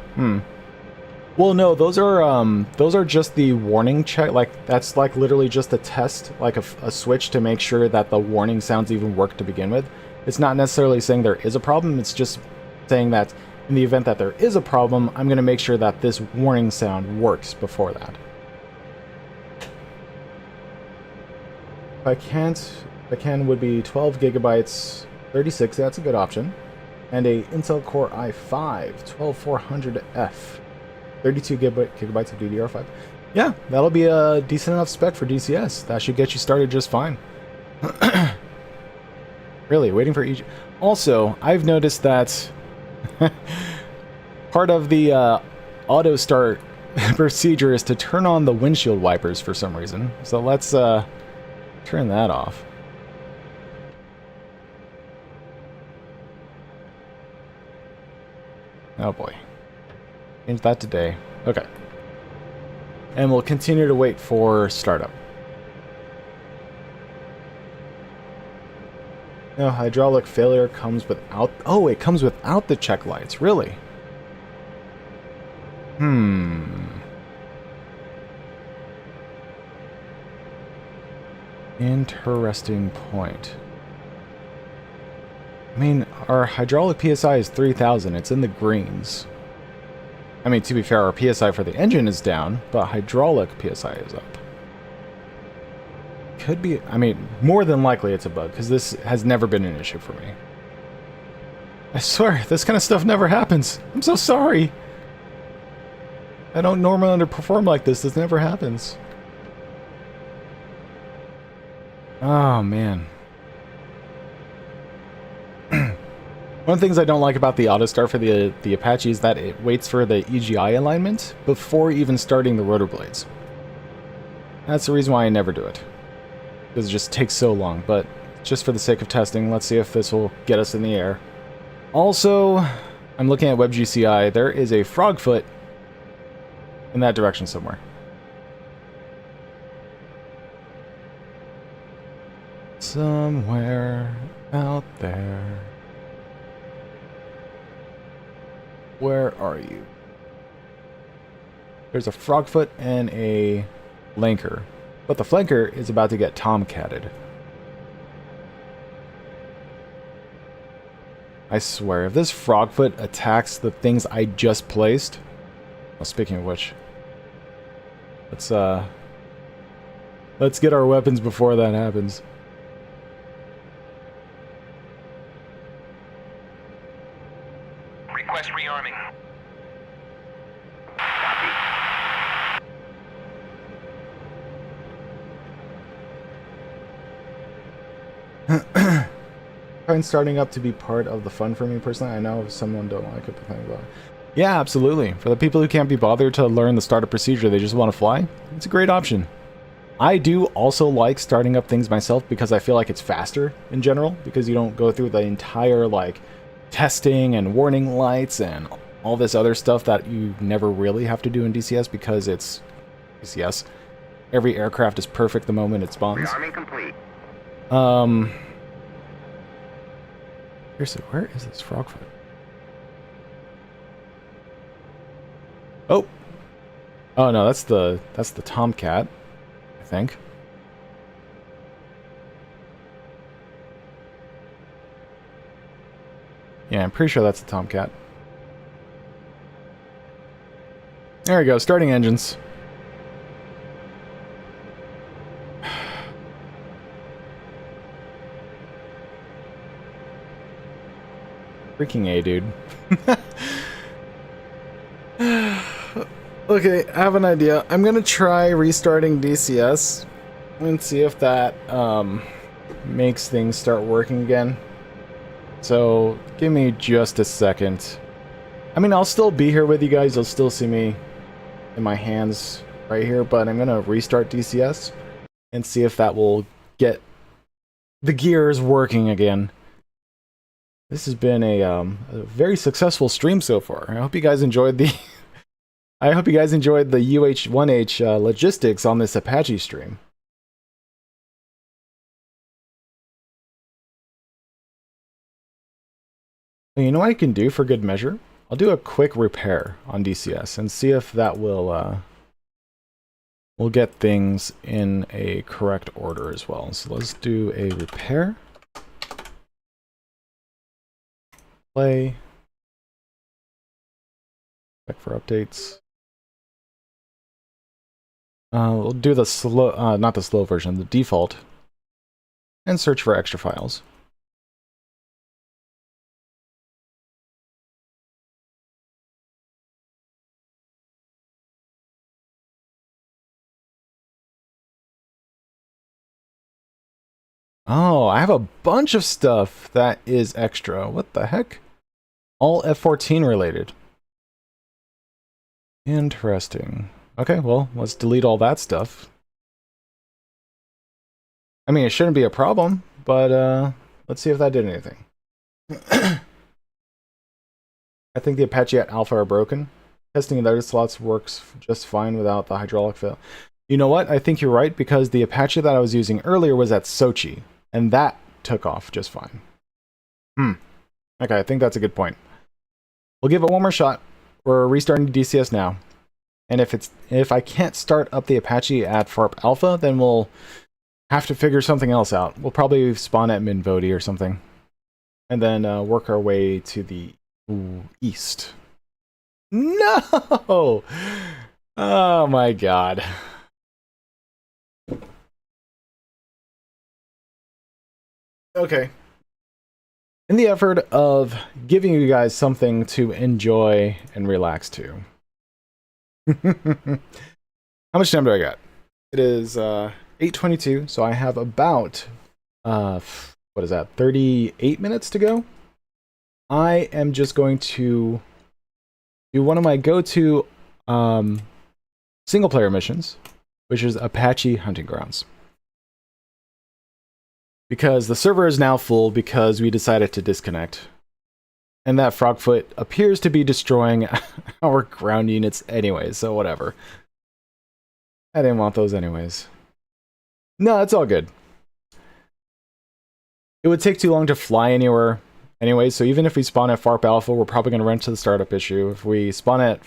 Well, no, those are just the warning check. Like, that's like literally just a test, like a switch to make sure that the warning sounds even work to begin with. It's not necessarily saying there is a problem. It's just saying that in the event that there is a problem, I'm going to make sure that this warning sound works before that. If I can would be 12 gigabytes, 36. That's a good option. And a Intel Core i5 12400F, 32 gigabytes of DDR5. Yeah, that'll be a decent enough spec for DCS. That should get you started just fine. Really, waiting for each... Also, I've noticed that part of the auto start procedure is to turn on the windshield wipers for some reason. So let's turn that off. Oh boy. Change that today. Okay. And we'll continue to wait for startup. No, hydraulic failure comes without... Oh, it comes without the check lights. Really? Interesting point. I mean, our hydraulic PSI is 3,000. It's in the greens. I mean, to be fair, our PSI for the engine is down, but hydraulic PSI is up. Could be, I mean, more than likely it's a bug, because this has never been an issue for me. I swear, this kind of stuff never happens. I'm so sorry. I don't normally underperform like this. This never happens. Oh, man. One of the things I don't like about the auto start for the Apache is that it waits for the EGI alignment before even starting the rotor blades. That's the reason why I never do it. Because it just takes so long, but just for the sake of testing, let's see if this will get us in the air. Also, I'm looking at WebGCI. There is a frog foot in that direction somewhere. Somewhere out there. Where are you? There's a frogfoot and a flanker. But the flanker is about to get tomcatted. I swear, if this frogfoot attacks the things I just placed... Well, speaking of which... Let's get our weapons before that happens. Request rearming. Copy. Find starting up to be part of the fun for me personally. I know someone don't like it, but think about it. Yeah, absolutely. For the people who can't be bothered to learn the startup procedure, they just want to fly, it's a great option. I do also like starting up things myself because I feel like it's faster in general, because you don't go through the entire, like, testing and warning lights and all this other stuff that you never really have to do in DCS because it's DCS. Every aircraft is perfect the moment it spawns. Rearming complete. Seriously, where is this frogfoot? Oh! Oh no, that's the tomcat, I think. Yeah, I'm pretty sure that's the tomcat. There we go, starting engines. Freaking A, dude. Okay, I have an idea. I'm gonna try restarting DCS and see if that makes things start working again. So, give me just a second. I mean, I'll still be here with you guys. You'll still see me in my hands right here, but I'm gonna restart DCS and see if that will get the gears working again. This has been a very successful stream so far. I hope you guys enjoyed the I hope you guys enjoyed the UH-1H logistics on this Apache stream. And you know what I can do for good measure? I'll do a quick repair on DCS and see if that will get things in a correct order as well. So let's do a repair. Play. Check for updates. We'll do the slow, not the slow version, the default, and search for extra files. Oh, I have a bunch of stuff that is extra. What the heck? All F-14 related. Interesting. Okay, well, let's delete all that stuff. I mean, it shouldn't be a problem, but let's see if that did anything. I think the Apache at Alpha are broken. Testing in the other slots works just fine without the hydraulic fail. You know what? I think you're right, because the Apache that I was using earlier was at Sochi, and that took off just fine. Okay, I think that's a good point. We'll give it one more shot. We're restarting DCS now. And if I can't start up the Apache at FARP Alpha, then we'll have to figure something else out. We'll probably spawn at Minvodi or something. And then work our way to the east. No! Oh my god. Okay. In the effort of giving you guys something to enjoy and relax to. How much time do I got? It is 8:22, so I have about what is that, 38 minutes to go. I am just going to do one of my go-to single player missions, which is Apache Hunting Grounds. Because the server is now full because we decided to disconnect. And that Frogfoot appears to be destroying our ground units anyway, so whatever. I didn't want those anyways. No, it's all good. It would take too long to fly anywhere anyway, so even if we spawn at FARP Alpha, we're probably going to run into the startup issue. If we spawn at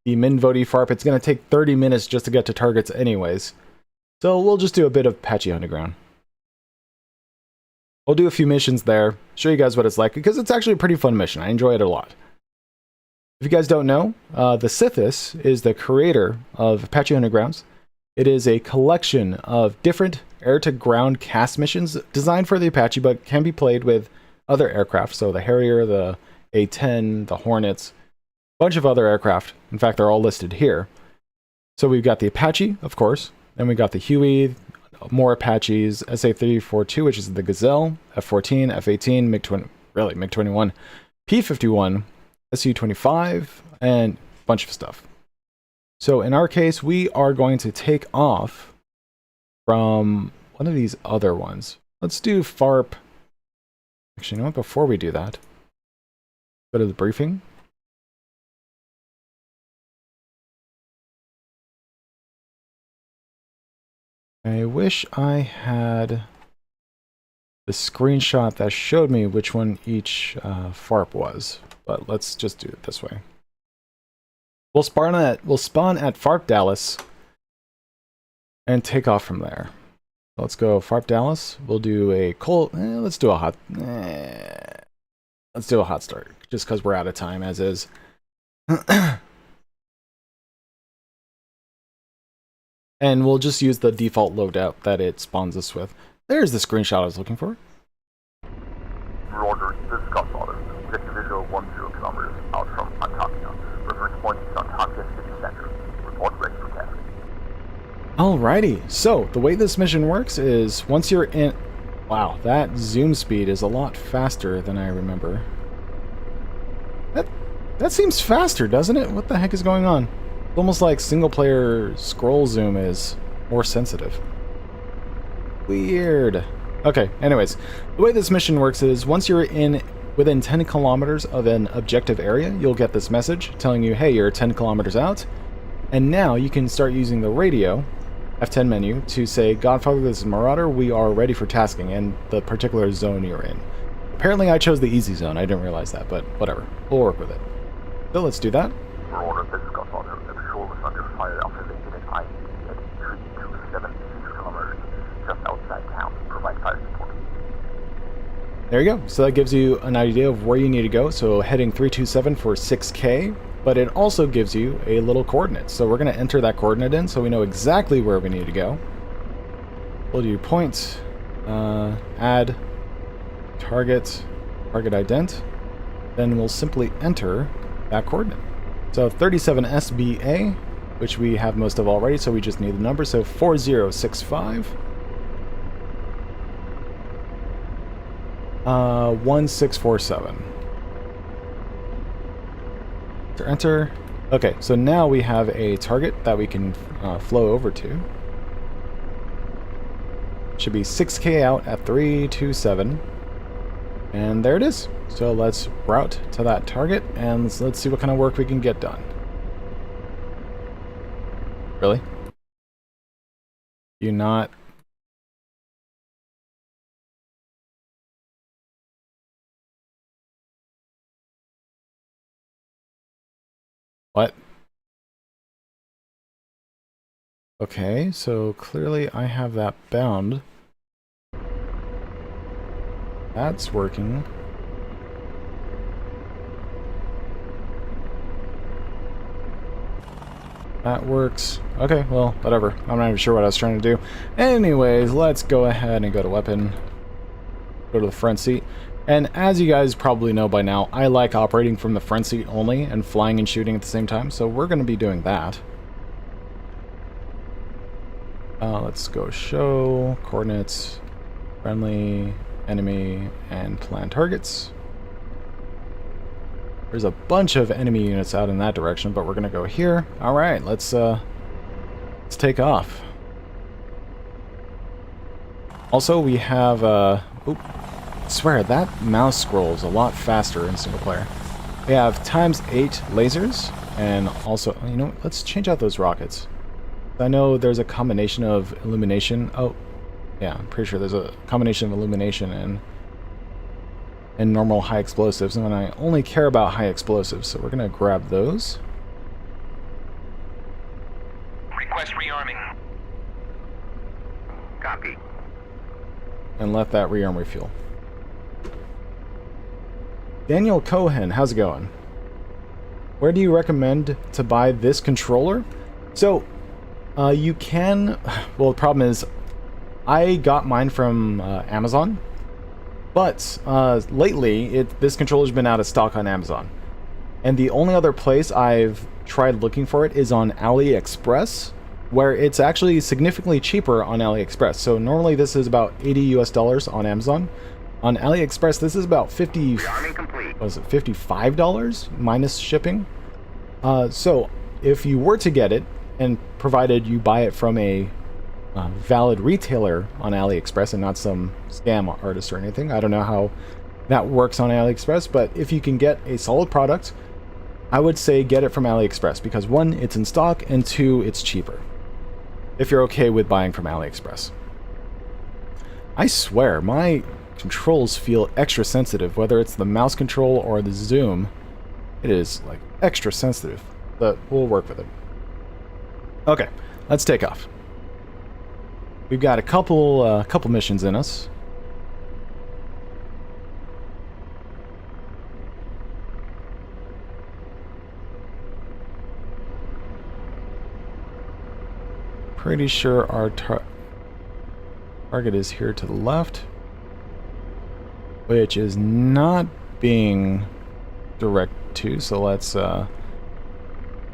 the Minvodi FARP, it's going to take 30 minutes just to get to targets anyways. So we'll just do a bit of Apache Underground. We'll do a few missions there, show you guys what it's like, because it's actually a pretty fun mission. I enjoy it a lot. If you guys don't know, the Sithis is the creator of Apache Undergrounds. It is a collection of different air-to-ground cast missions designed for the Apache, but can be played with other aircraft. So the Harrier, the A-10, the Hornets, a bunch of other aircraft. In fact, they're all listed here. So we've got the Apache, of course. Then we got the Huey, more Apaches, SA-342, which is the Gazelle, F-14, F-18, MiG-21, P-51, Su-25, and a bunch of stuff. So in our case, we are going to take off from one of these other ones. Let's do FARP. Actually, you know what? Before we do that, go to the briefing. I wish I had the screenshot that showed me which one each FARP was, but let's just do it this way. We'll spawn at FARP Dallas and take off from there. Let's go FARP Dallas. We'll do a cold. Let's do a hot. Let's do a hot start, just because we're out of time as is. And we'll just use the default loadout that it spawns us with. There's the screenshot I was looking for. Roger, this is GAW Server. Objective visual 10 kilometers out from Antakya. Reference point is Antakya City Center. Report ready for task. Alrighty, so the way this mission works is once you're in... Wow, that zoom speed is a lot faster than I remember. That seems faster, doesn't it? What the heck is going on? It's almost like single-player scroll zoom is more sensitive. Weird. Okay, anyways, the way this mission works is once you're within 10 kilometers of an objective area, you'll get this message telling you, hey, you're 10 kilometers out. And now you can start using the radio, F10 menu, to say, Godfather, this is Marauder, we are ready for tasking in the particular zone you're in. Apparently I chose the easy zone, I didn't realize that, but whatever. We'll work with it. So let's do that. Marauder, this is Godfather. The patrol was under fire after they hit an IED at 3276 kilometers just outside town. Provide fire support. There you go. So that gives you an idea of where you need to go. So heading 327 for 6K, but it also gives you a little coordinate. So we're going to enter that coordinate in so we know exactly where we need to go. We'll do point, add, target ident. Then we'll simply enter that coordinate. So 37 SBA, which we have most of already, so we just need the number. So 4065. 1647. Enter. Okay, so now we have a target that we can flow over to. Should be 6K out at 327. And there it is. So let's route to that target and let's see what kind of work we can get done. Really? You not... What? Okay, so clearly I have that bound. That's working. That works. Okay, well, whatever. I'm not even sure what I was trying to do. Anyways, let's go ahead and go to weapon. Go to the front seat. And as you guys probably know by now, I like operating from the front seat only and flying and shooting at the same time, so we're going to be doing that. Let's go show, coordinates, friendly, enemy, and plan targets. There's a bunch of enemy units out in that direction, but we're going to go here. Alright, let's take off. Also, we have, oop, I swear, that mouse scrolls a lot faster in single player. We have ×8 lasers, and also, you know, let's change out those rockets. I know there's a combination of illumination. Oh, yeah, I'm pretty sure there's a combination of illumination and normal high explosives, and I only care about high explosives, so we're gonna grab those. Request rearming. Copy. And let that rearm refuel. Daniel Cohen, how's it going? Where do you recommend to buy this controller? So, you can... Well, the problem is, I got mine from Amazon, but lately, this controller's been out of stock on Amazon. And the only other place I've tried looking for it is on AliExpress, where it's actually significantly cheaper on AliExpress. So normally this is about $80 US on Amazon. On AliExpress, this is about $55 minus shipping. So if you were to get it, and provided you buy it from a valid retailer on AliExpress and not some scam artist or anything, I don't know how that works on AliExpress, but if you can get a solid product, I would say get it from AliExpress, because one, it's in stock, and two, it's cheaper. If you're okay with buying from AliExpress. I swear, my controls feel extra sensitive, whether it's the mouse control or the zoom. It is, like, extra sensitive, but we'll work with it. Okay, let's take off. We've got a couple missions in us. Pretty sure our target is here to the left, which is not being direct to, so let's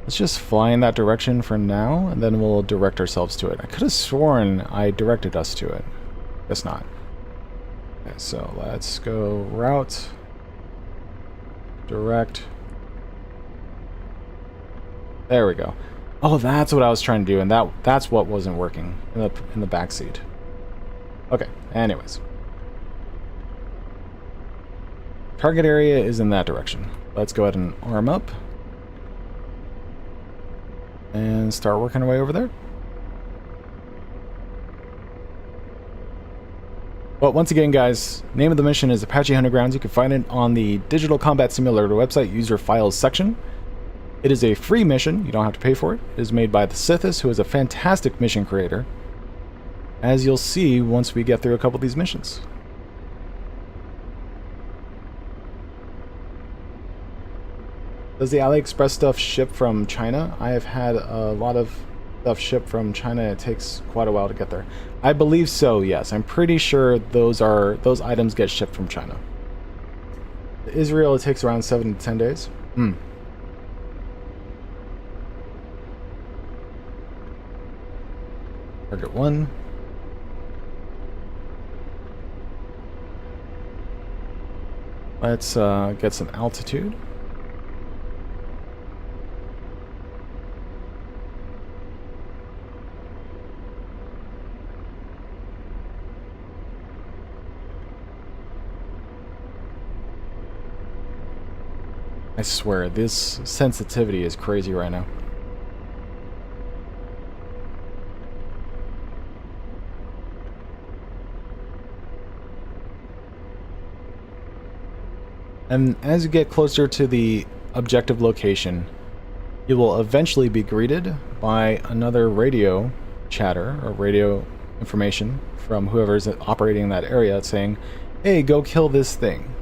just fly in that direction for now, and then we'll direct ourselves to it. I could have sworn I directed us to it. Guess not. Okay, so let's go route, direct. There we go. Oh, that's what I was trying to do, and that's what wasn't working in the back seat. Okay, anyways. Target area is in that direction. Let's go ahead and arm up. And start working our way over there. But once again, guys, name of the mission is Apache Undergrounds. You can find it on the Digital Combat Simulator website, user files section. It is a free mission. You don't have to pay for it. It is made by the Sithis, who is a fantastic mission creator, as you'll see once we get through a couple of these missions. Does the AliExpress stuff ship from China? I have had a lot of stuff shipped from China. It takes quite a while to get there. I believe so, yes. I'm pretty sure those items get shipped from China. Israel, it takes around 7 to 10 days. Target 1. Let's get some altitude. I swear, this sensitivity is crazy right now. And as you get closer to the objective location, you will eventually be greeted by another radio chatter or radio information from whoever's operating in that area saying, hey, go kill this thing.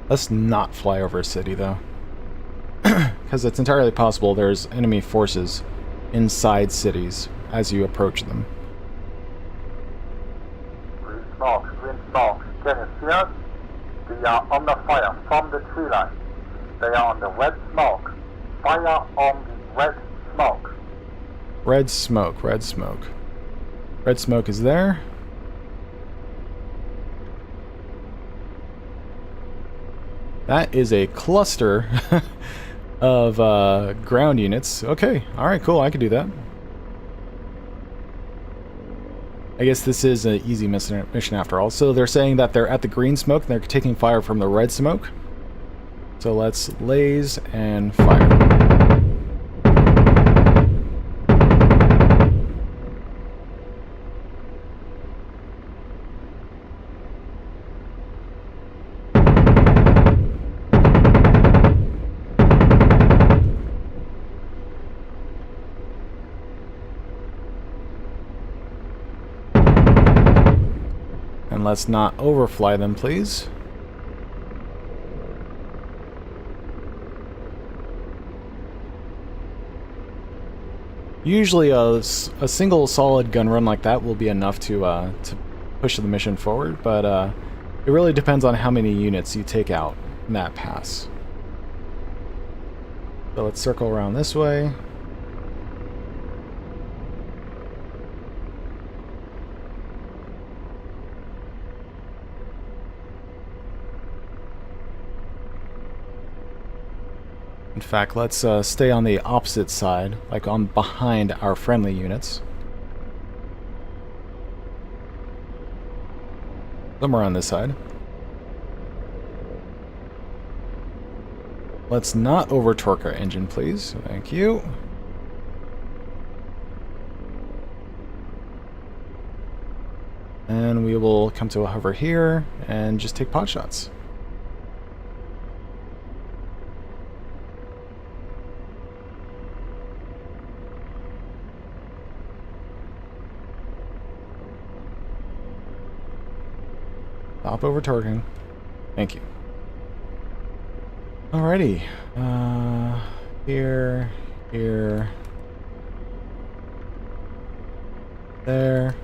Let's not fly over a city, though. Because it's entirely possible there's enemy forces inside cities as you approach them. Green smoke, green smoke. Can you see us? They are under fire from the tree line. They are on the red smoke. Fire on the red smoke. Red smoke, red smoke. Red smoke is there. That is a cluster of ground units. Okay, alright, cool, I can do that. I guess this is an easy mission after all. So they're saying that they're at the green smoke and they're taking fire from the red smoke. So let's laze and fire. And let's not overfly them, please. Usually a single solid gun run like that will be enough to push the mission forward, but it really depends on how many units you take out in that pass. So let's circle around this way. In fact, let's stay on the opposite side, like on behind our friendly units. Somewhere on this side. Let's not over-torque our engine, please. Thank you. And we will come to a hover here and just take pot shots. Stop over-torquing. Thank you. Alrighty. Here, here, there.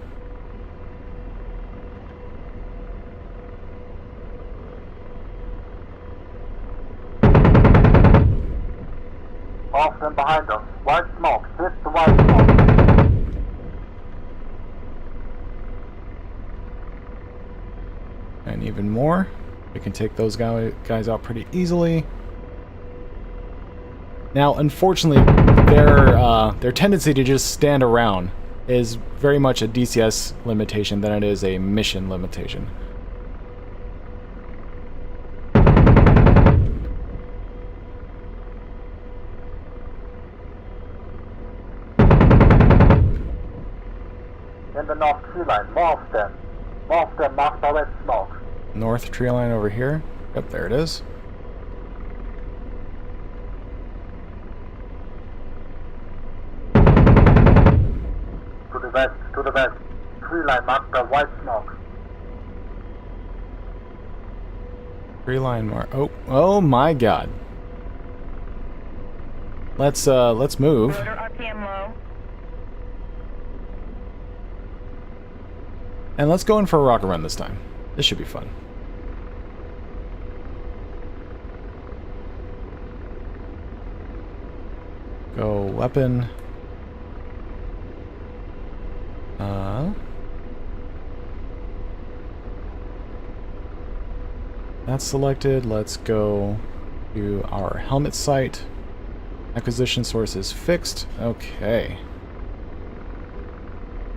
Off and behind us. White smoke. Hit the white smoke. And even more. We can take those guys out pretty easily. Now, unfortunately, their tendency to just stand around is very much a DCS limitation than it is a mission limitation. In the north tree line. More of them. More of them marked by red smoke. North tree line over here. Yep, there it is. To the west. Tree line marked by white smoke. Tree line mark. Oh my God. Let's move. Rotor RPM low. And let's go in for a rocket run this time. This should be fun. Go weapon. That's selected. Let's go to our helmet sight. Acquisition source is fixed. Okay.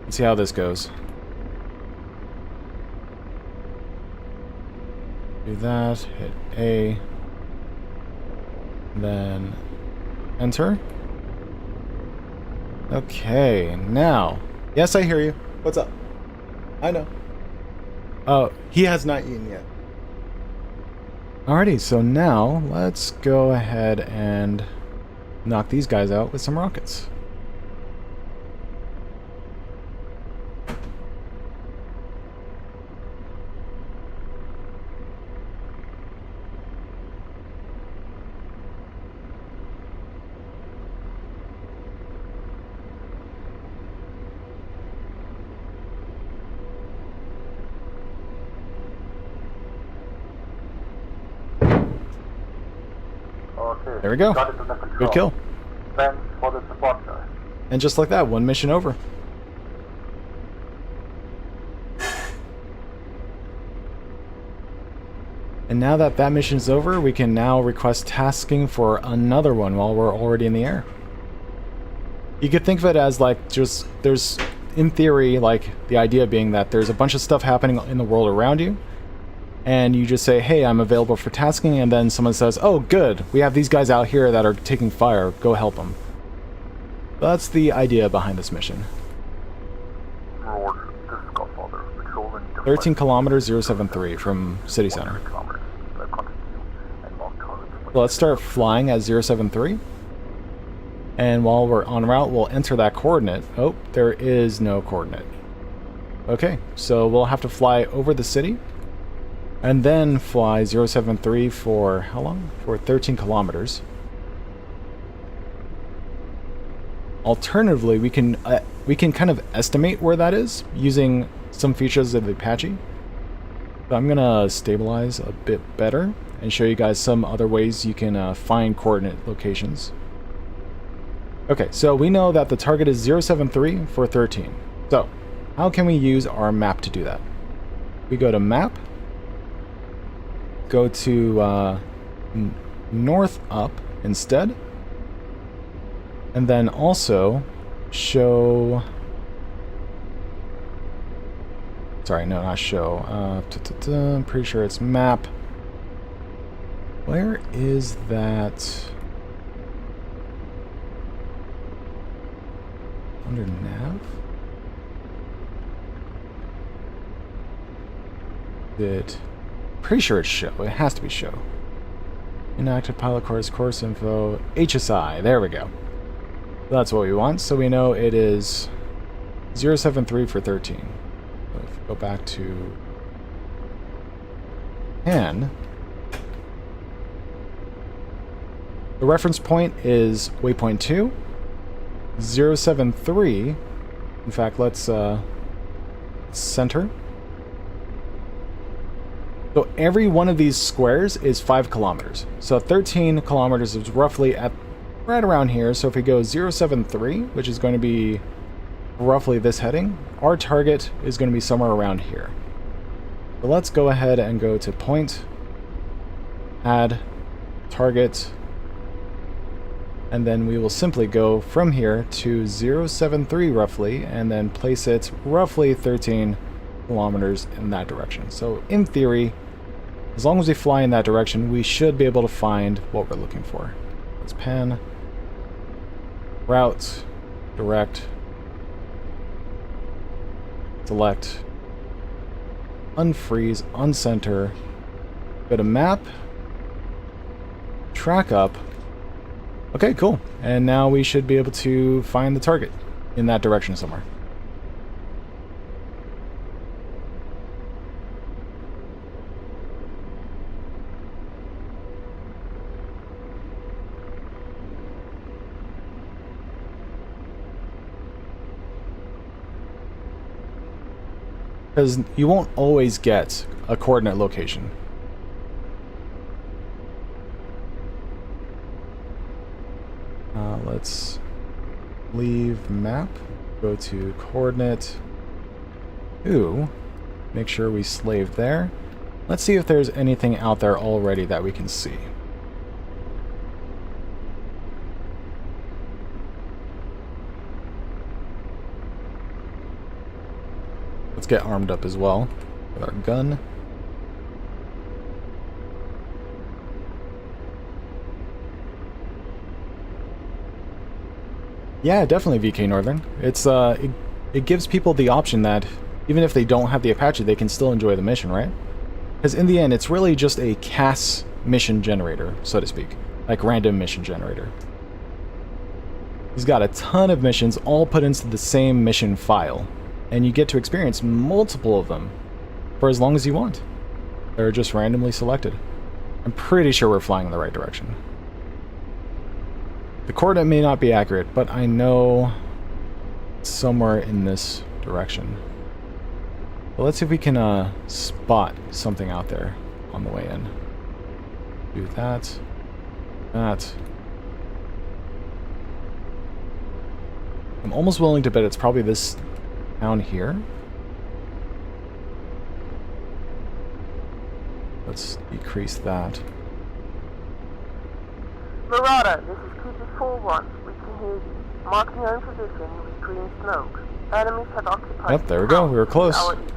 Let's see how this goes. Do that, hit A, then enter. Okay, now, yes, I hear you. What's up? I know. Oh, he has not eaten yet. Alrighty, so now let's go ahead and knock these guys out with some rockets. Okay. There we go. Got it under control. Good kill. Thanks for the support, sir. And just like that, one mission over. And now that that mission is over, we can now request tasking for another one while we're already in the air. You could think of it as like just, there's, in theory, like the idea being that there's a bunch of stuff happening in the world around you, and you just say, hey, I'm available for tasking, and then someone says, oh, good, we have these guys out here that are taking fire, go help them. That's the idea behind this mission. Roger. This is Godfather. Patrolling the 13 kilometers, 073 from city center. kilometers. Contact you and mark targets. So let's start flying at 073. And while we're en route, we'll enter that coordinate. Oh, there is no coordinate. Okay, so we'll have to fly over the city. And then fly 073 for how long? For 13 kilometers. Alternatively, we can kind of estimate where that is using some features of the Apache. So I'm gonna stabilize a bit better and show you guys some other ways you can find coordinate locations. Okay, so we know that the target is 073 for 13. So how can we use our map to do that? We go to Map, go to North Up instead, and then also show... Sorry, no, not show. I'm pretty sure it's Map. Where is that? Under nav? Pretty sure it's show. It has to be show. Inactive pilot course info. HSI. There we go. That's what we want. So we know it is 073 for 13. So if we go back to 10. The reference point is waypoint 2. 073. In fact, let's center. So every one of these squares is 5 kilometers. So 13 kilometers is roughly at right around here. So if we go 073, which is going to be roughly this heading, our target is going to be somewhere around here. So let's go ahead and go to point, add, target, and then we will simply go from here to 073 roughly, and then place it roughly 13 kilometers in that direction. So in theory, as long as we fly in that direction, we should be able to find what we're looking for. Let's pan, route, direct, select, unfreeze, uncenter, go to map, track up. Okay, cool. And now we should be able to find the target in that direction somewhere. Because you won't always get a coordinate location. Let's leave map, go to coordinate 2, make sure we slaved there. Let's see if there's anything out there already that we can see. Let's get armed up as well with our gun. Yeah, definitely VK Northern. It's it gives people the option that even if they don't have the Apache, they can still enjoy the mission, right? Because in the end, it's really just a CAS mission generator, so to speak, like random mission generator. He's got a ton of missions all put into the same mission file, and you get to experience multiple of them for as long as you want. They're just randomly selected. I'm pretty sure we're flying in the right direction. The coordinate may not be accurate, but I know it's somewhere in this direction. But let's see if we can spot something out there on the way in. Do that. That. I'm almost willing to bet it's probably this town here. Let's decrease that. Marauder, this is Cooper 4-1. We can hear you. Marking your own position with green smoke. Enemies have occupied... Yep, there we go. We were close. Our east.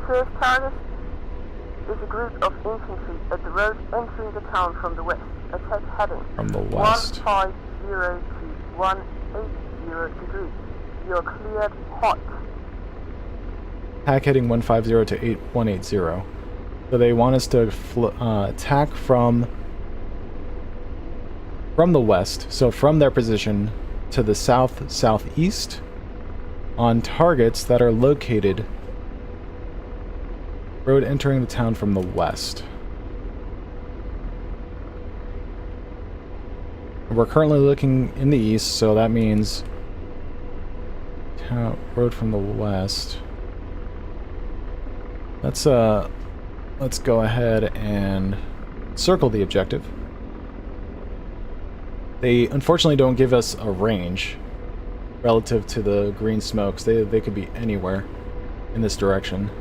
First target is a group of infantry at the road entering the town from the west. Attack heading. From the west. 150 to 180 degrees. You're cleared hot. Attack heading 150 to 180. So they want us to attack from the west, so from their position to the south-southeast on targets that are located road entering the town from the west. We're currently looking in the east, so that means road from the west. Let's go ahead and circle the objective. They unfortunately don't give us a range relative to the green smokes. They could be anywhere in this direction.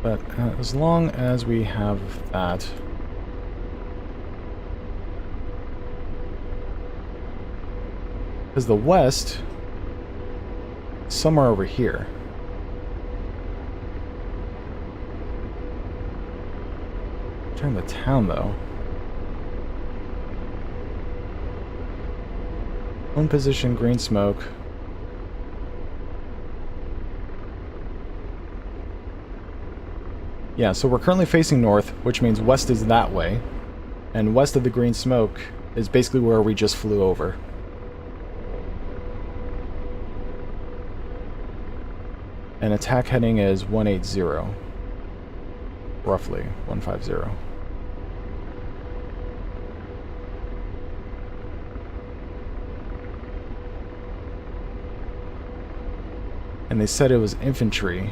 But as long as we have that... Because the west is somewhere over here. Turn the town, though. Own position, green smoke. Yeah, so we're currently facing north, which means west is that way. And west of the green smoke is basically where we just flew over. And attack heading is 180. Roughly, 150. And they said it was infantry.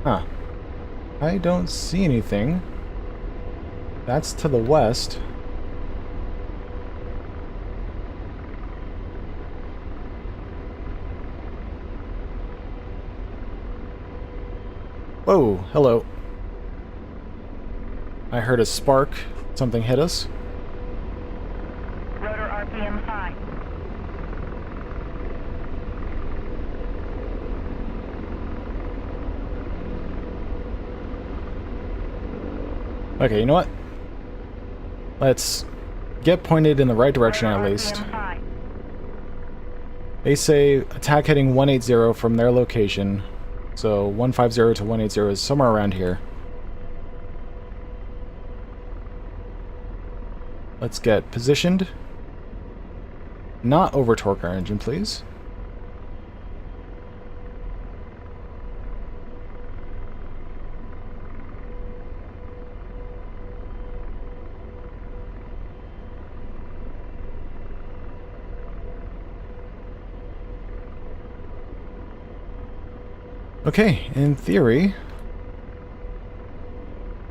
Huh. I don't see anything. That's to the west. Whoa, hello. I heard a spark. Something hit us. Rotor RPM 5. Okay, you know what? Let's get pointed in the right direction at least. RPM 5. They say attack heading 180 from their location. So 150 to 180 is somewhere around here. Let's get positioned. Not over torque our engine, please. Okay, in theory,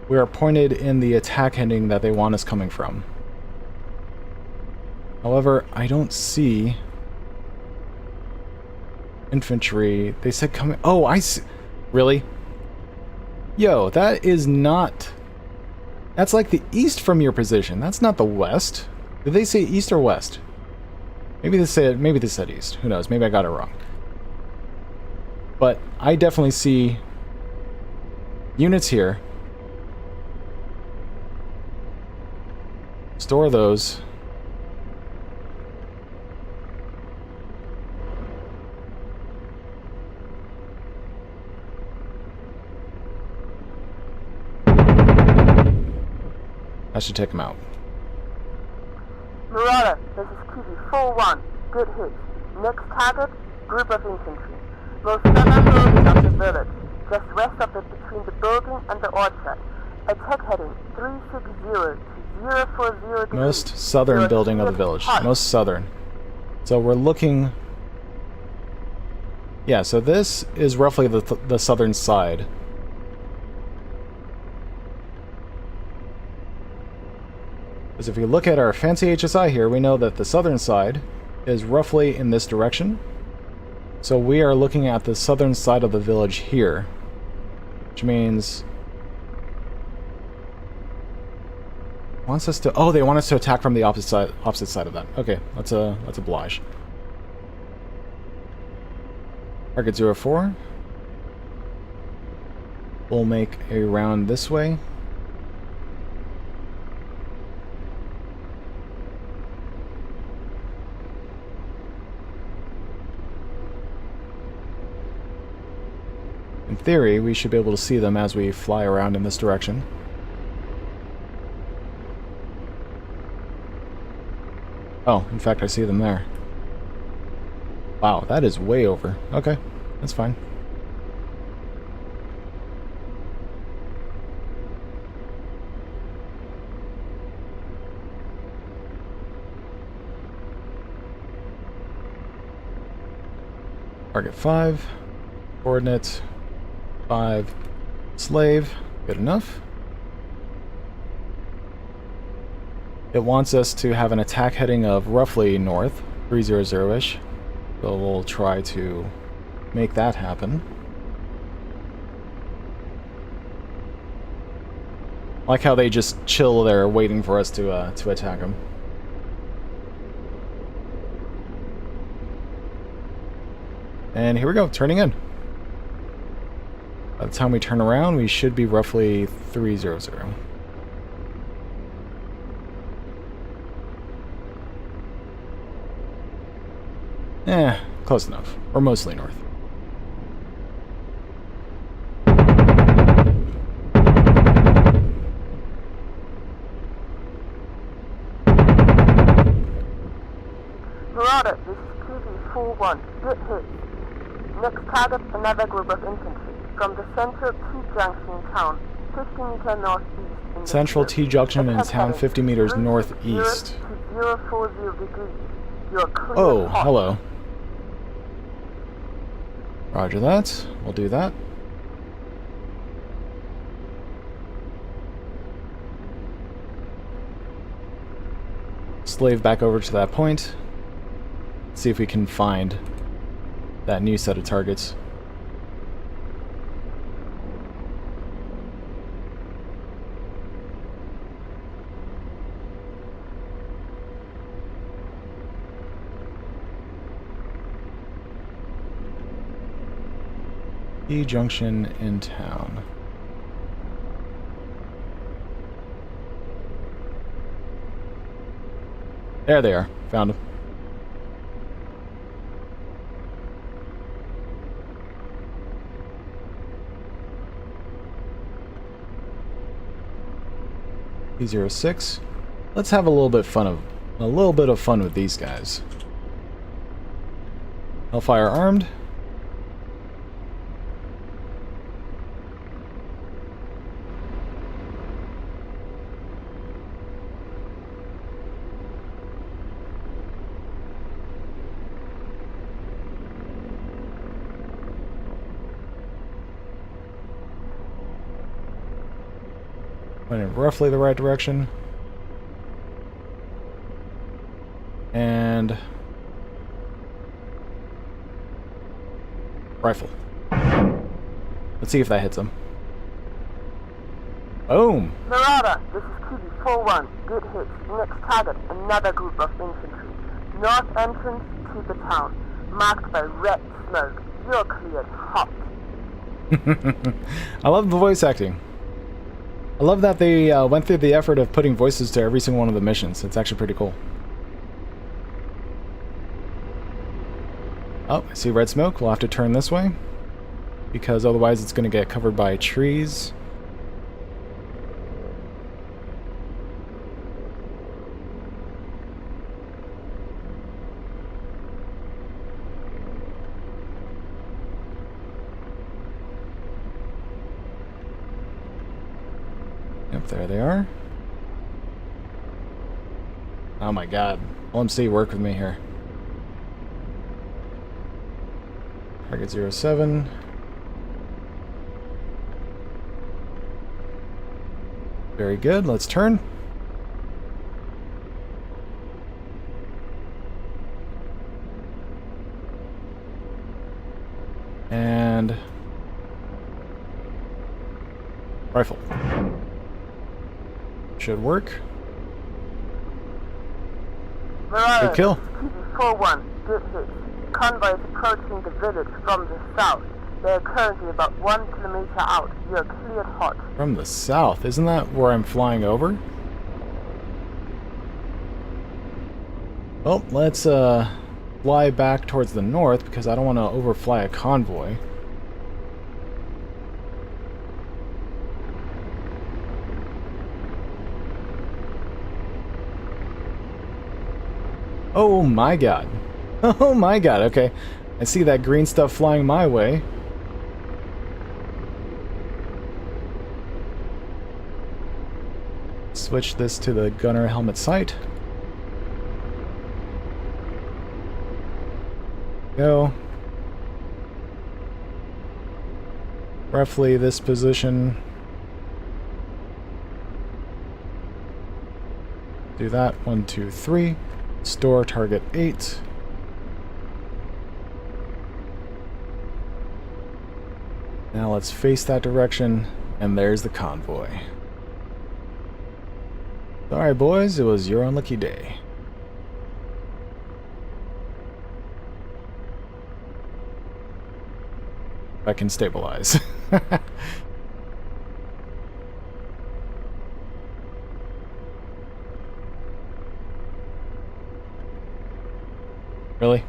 we are pointed in the attack heading that they want us coming from. However, I don't see infantry. They said coming... Oh, I see. Really? Yo, that is not... That's like the east from your position. That's not the west. Did they say east or west? Maybe they said east. Who knows? Maybe I got it wrong. But I definitely see units here. Store those. That should take him out. Marauder, this is QB 4-1. Good hit. Next target, group of infantry. Most southern building of the village. Just west of it between the building and the orchard. Attack heading 360 to 040 degrees. Most southern building of the village. Most southern. So we're looking... Yeah, so this is roughly the southern side. Because if you look at our fancy HSI here, we know that the southern side is roughly in this direction. So we are looking at the southern side of the village here. Which means... wants us to... Oh, they want us to attack from the opposite side of that. Okay, let's oblige. Target 04. We'll make a round this way. In theory, we should be able to see them as we fly around in this direction. Oh, in fact, I see them there. Wow, that is way over. Okay, that's fine. Target 5. Coordinates 5. Slave. Good enough. It wants us to have an attack heading of roughly north, 300-ish. So we'll try to make that happen. I like how they just chill there waiting for us to attack them. And here we go, turning in. By the time we turn around, we should be roughly 300. Close enough. Or mostly north. Marauder, this is QB 4-1. Good hit. Next target, another group of infantry. From the central T junction in town, 50 meters northeast. In Central the T junction in attack town, heading 50 meters 360 northeast. to 040 degrees. You are clear. Oh, hot. hello. Roger that. We'll do that. Slave back over to that point. See if we can find that new set of targets. E junction in town. There they are. Found them. E06. Let's have a little bit of fun with these guys. Hellfire armed. Went in roughly the right direction. And... rifle. Let's see if that hits him. Boom! Marauder, this is QB 4-1. Good hit. Next target, another group of infantry. North entrance to the town, marked by red smoke. You're cleared hot. I love the voice acting. I love that they went through the effort of putting voices to every single one of the missions. It's actually pretty cool. Oh, I see red smoke. We'll have to turn this way, because otherwise it's going to get covered by trees. Yep, there they are. Oh my god. LMC, work with me here. Target 07. Very good, let's turn. And rifle. Should work. Good kill. TV-41, good hit. Convoy is approaching the village from the south. They are currently about 1 kilometer out. You are cleared hot. From the south? Isn't that where I'm flying over? Well, let's fly back towards the north because I don't want to overfly a convoy. Oh my god. Oh my god, okay. I see that green stuff flying my way. Switch this to the gunner helmet sight. Go. Roughly this position. Do that. 1, 2, 3. Store target 8. Now let's face that direction, and there's the convoy. Alright boys, it was your unlucky day. I can stabilize. Really?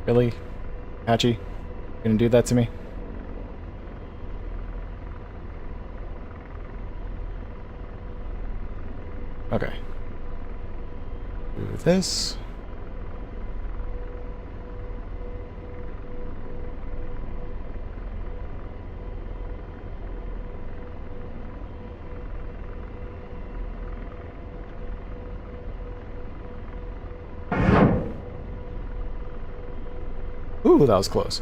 Really? Apache? Gonna do that to me? Okay. Do this. Ooh, that was close.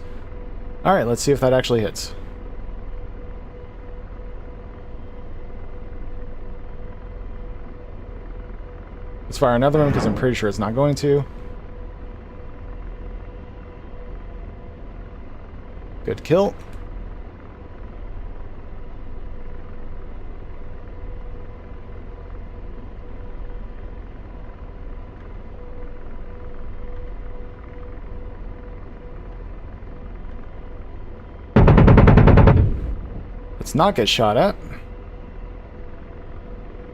Alright, let's see if that actually hits. Let's fire another one because I'm pretty sure it's not going to. Good kill. Let's not get shot at.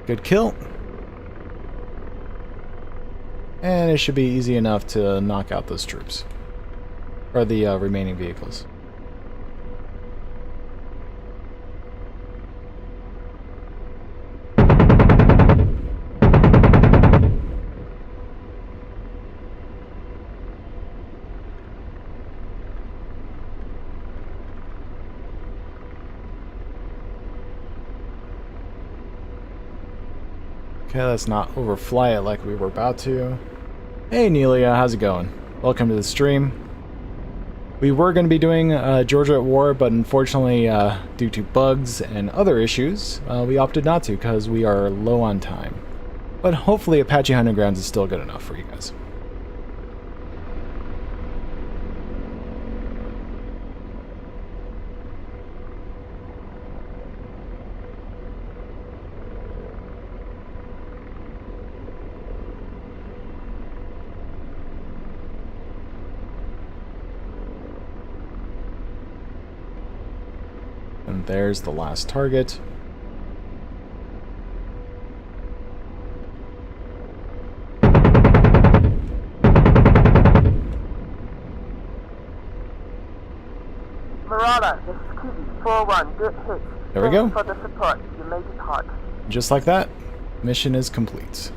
Good kill. And it should be easy enough to knock out those troops. Or the remaining vehicles. Okay, let's not overfly it like we were about to. Hey Nelia, how's it going? Welcome to the stream. We were going to be doing Georgia at War, but unfortunately, due to bugs and other issues, we opted not to because we are low on time. But hopefully Apache Hunting Grounds is still good enough for you guys. And there's the last target. Marauder, this is Kitty, 4-1, good hit. There we go. Thanks for the support. You made it hard. Just like that, mission is complete.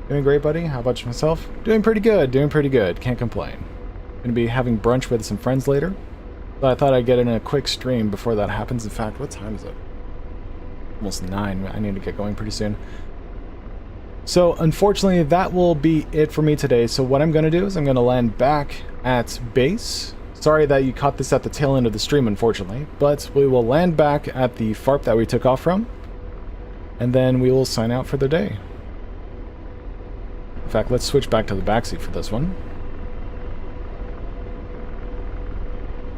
Doing great, buddy. How about myself? Doing pretty good, doing pretty good. Can't complain. Gonna be having brunch with some friends later. So I thought I'd get in a quick stream before that happens. In fact, what time is it? almost 9. I need to get going pretty soon. So unfortunately, that will be it for me today. So what I'm going to do is I'm going to land back at base. Sorry that you caught this at the tail end of the stream, unfortunately. But we will land back at the FARP that we took off from. And then we will sign out for the day. In fact, let's switch back to the backseat for this one.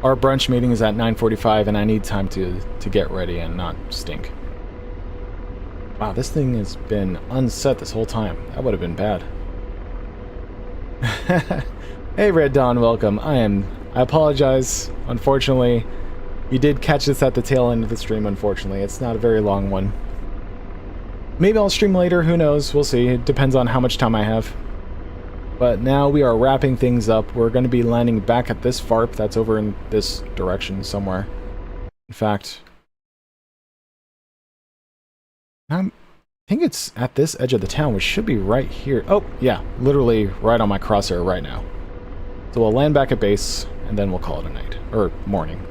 Our brunch meeting is at 9:45, and I need time to get ready and not stink. Wow, this thing has been unset this whole time. That would have been bad. Hey, Red Dawn, welcome. I apologize. Unfortunately, you did catch this at the tail end of the stream, unfortunately. It's not a very long one. Maybe I'll stream later, who knows? We'll see. It depends on how much time I have. But now we are wrapping things up. We're going to be landing back at this FARP that's over in this direction somewhere. In fact, I think it's at this edge of the town, which should be right here. Oh, yeah, literally right on my crosshair right now. So we'll land back at base, and then we'll call it a night. Or morning.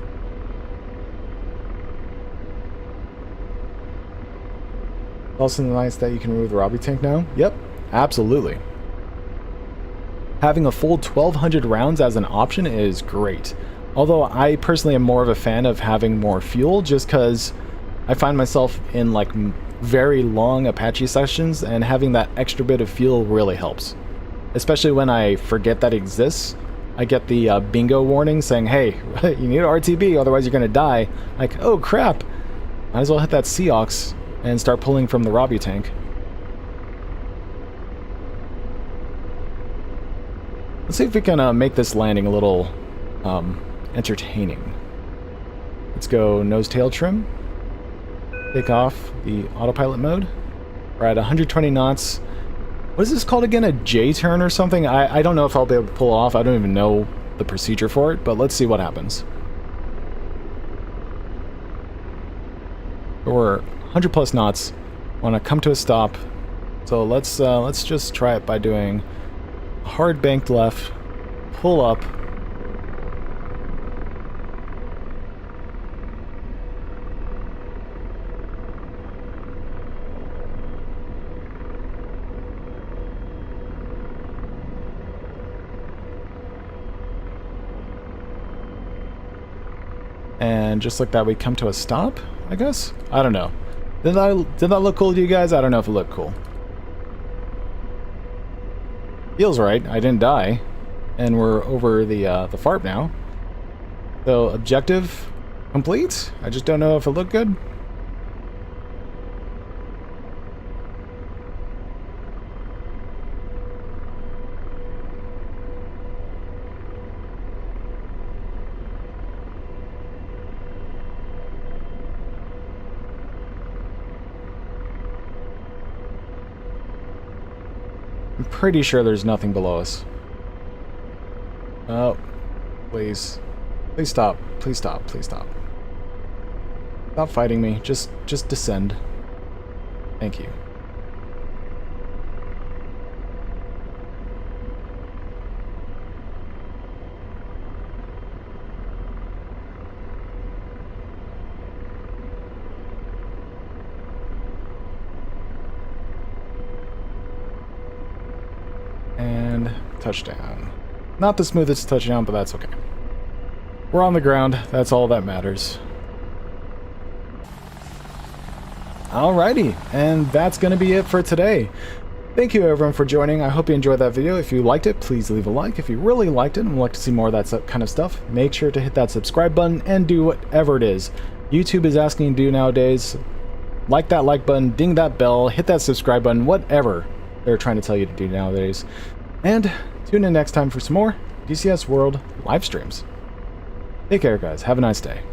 Also nice that you can remove the Robbie tank now. Yep, absolutely. Having a full 1,200 rounds as an option is great. Although I personally am more of a fan of having more fuel, just because I find myself in like very long Apache sessions, and having that extra bit of fuel really helps. Especially when I forget that exists. I get the bingo warning saying, hey, you need an RTB, otherwise you're going to die. Like, oh crap, might as well hit that Seox and start pulling from the Robbie tank. Let's see if we can make this landing a little entertaining. Let's go nose-tail trim. Take off the autopilot mode. We're at 120 knots. What is this called again? A J-turn or something? I don't know if I'll be able to pull off. I don't even know the procedure for it, but let's see what happens. We're 100 plus knots. Want to come to a stop. So let's just try it by doing a hard banked left, pull up. And just like that, we come to a stop, I guess? I don't know. Did that look cool to you guys? I don't know if it looked cool. Feels right. I didn't die. And we're over the FARP now. So, objective complete? I just don't know if it looked good. I'm pretty sure there's nothing below us. Oh, please. Please stop. Please stop. Please stop. Stop fighting me. Just descend. Thank you. And touchdown. Not the smoothest touchdown, but that's okay. We're on the ground. That's all that matters. Alrighty, and that's going to be it for today. Thank you everyone for joining. I hope you enjoyed that video. If you liked it, please leave a like. If you really liked it and would like to see more of that kind of stuff, make sure to hit that subscribe button and do whatever it is YouTube is asking you to do nowadays. Like that like button, ding that bell, hit that subscribe button, whatever they're trying to tell you to do nowadays. And tune in next time for some more DCS World live streams. Take care, guys. Have a nice day.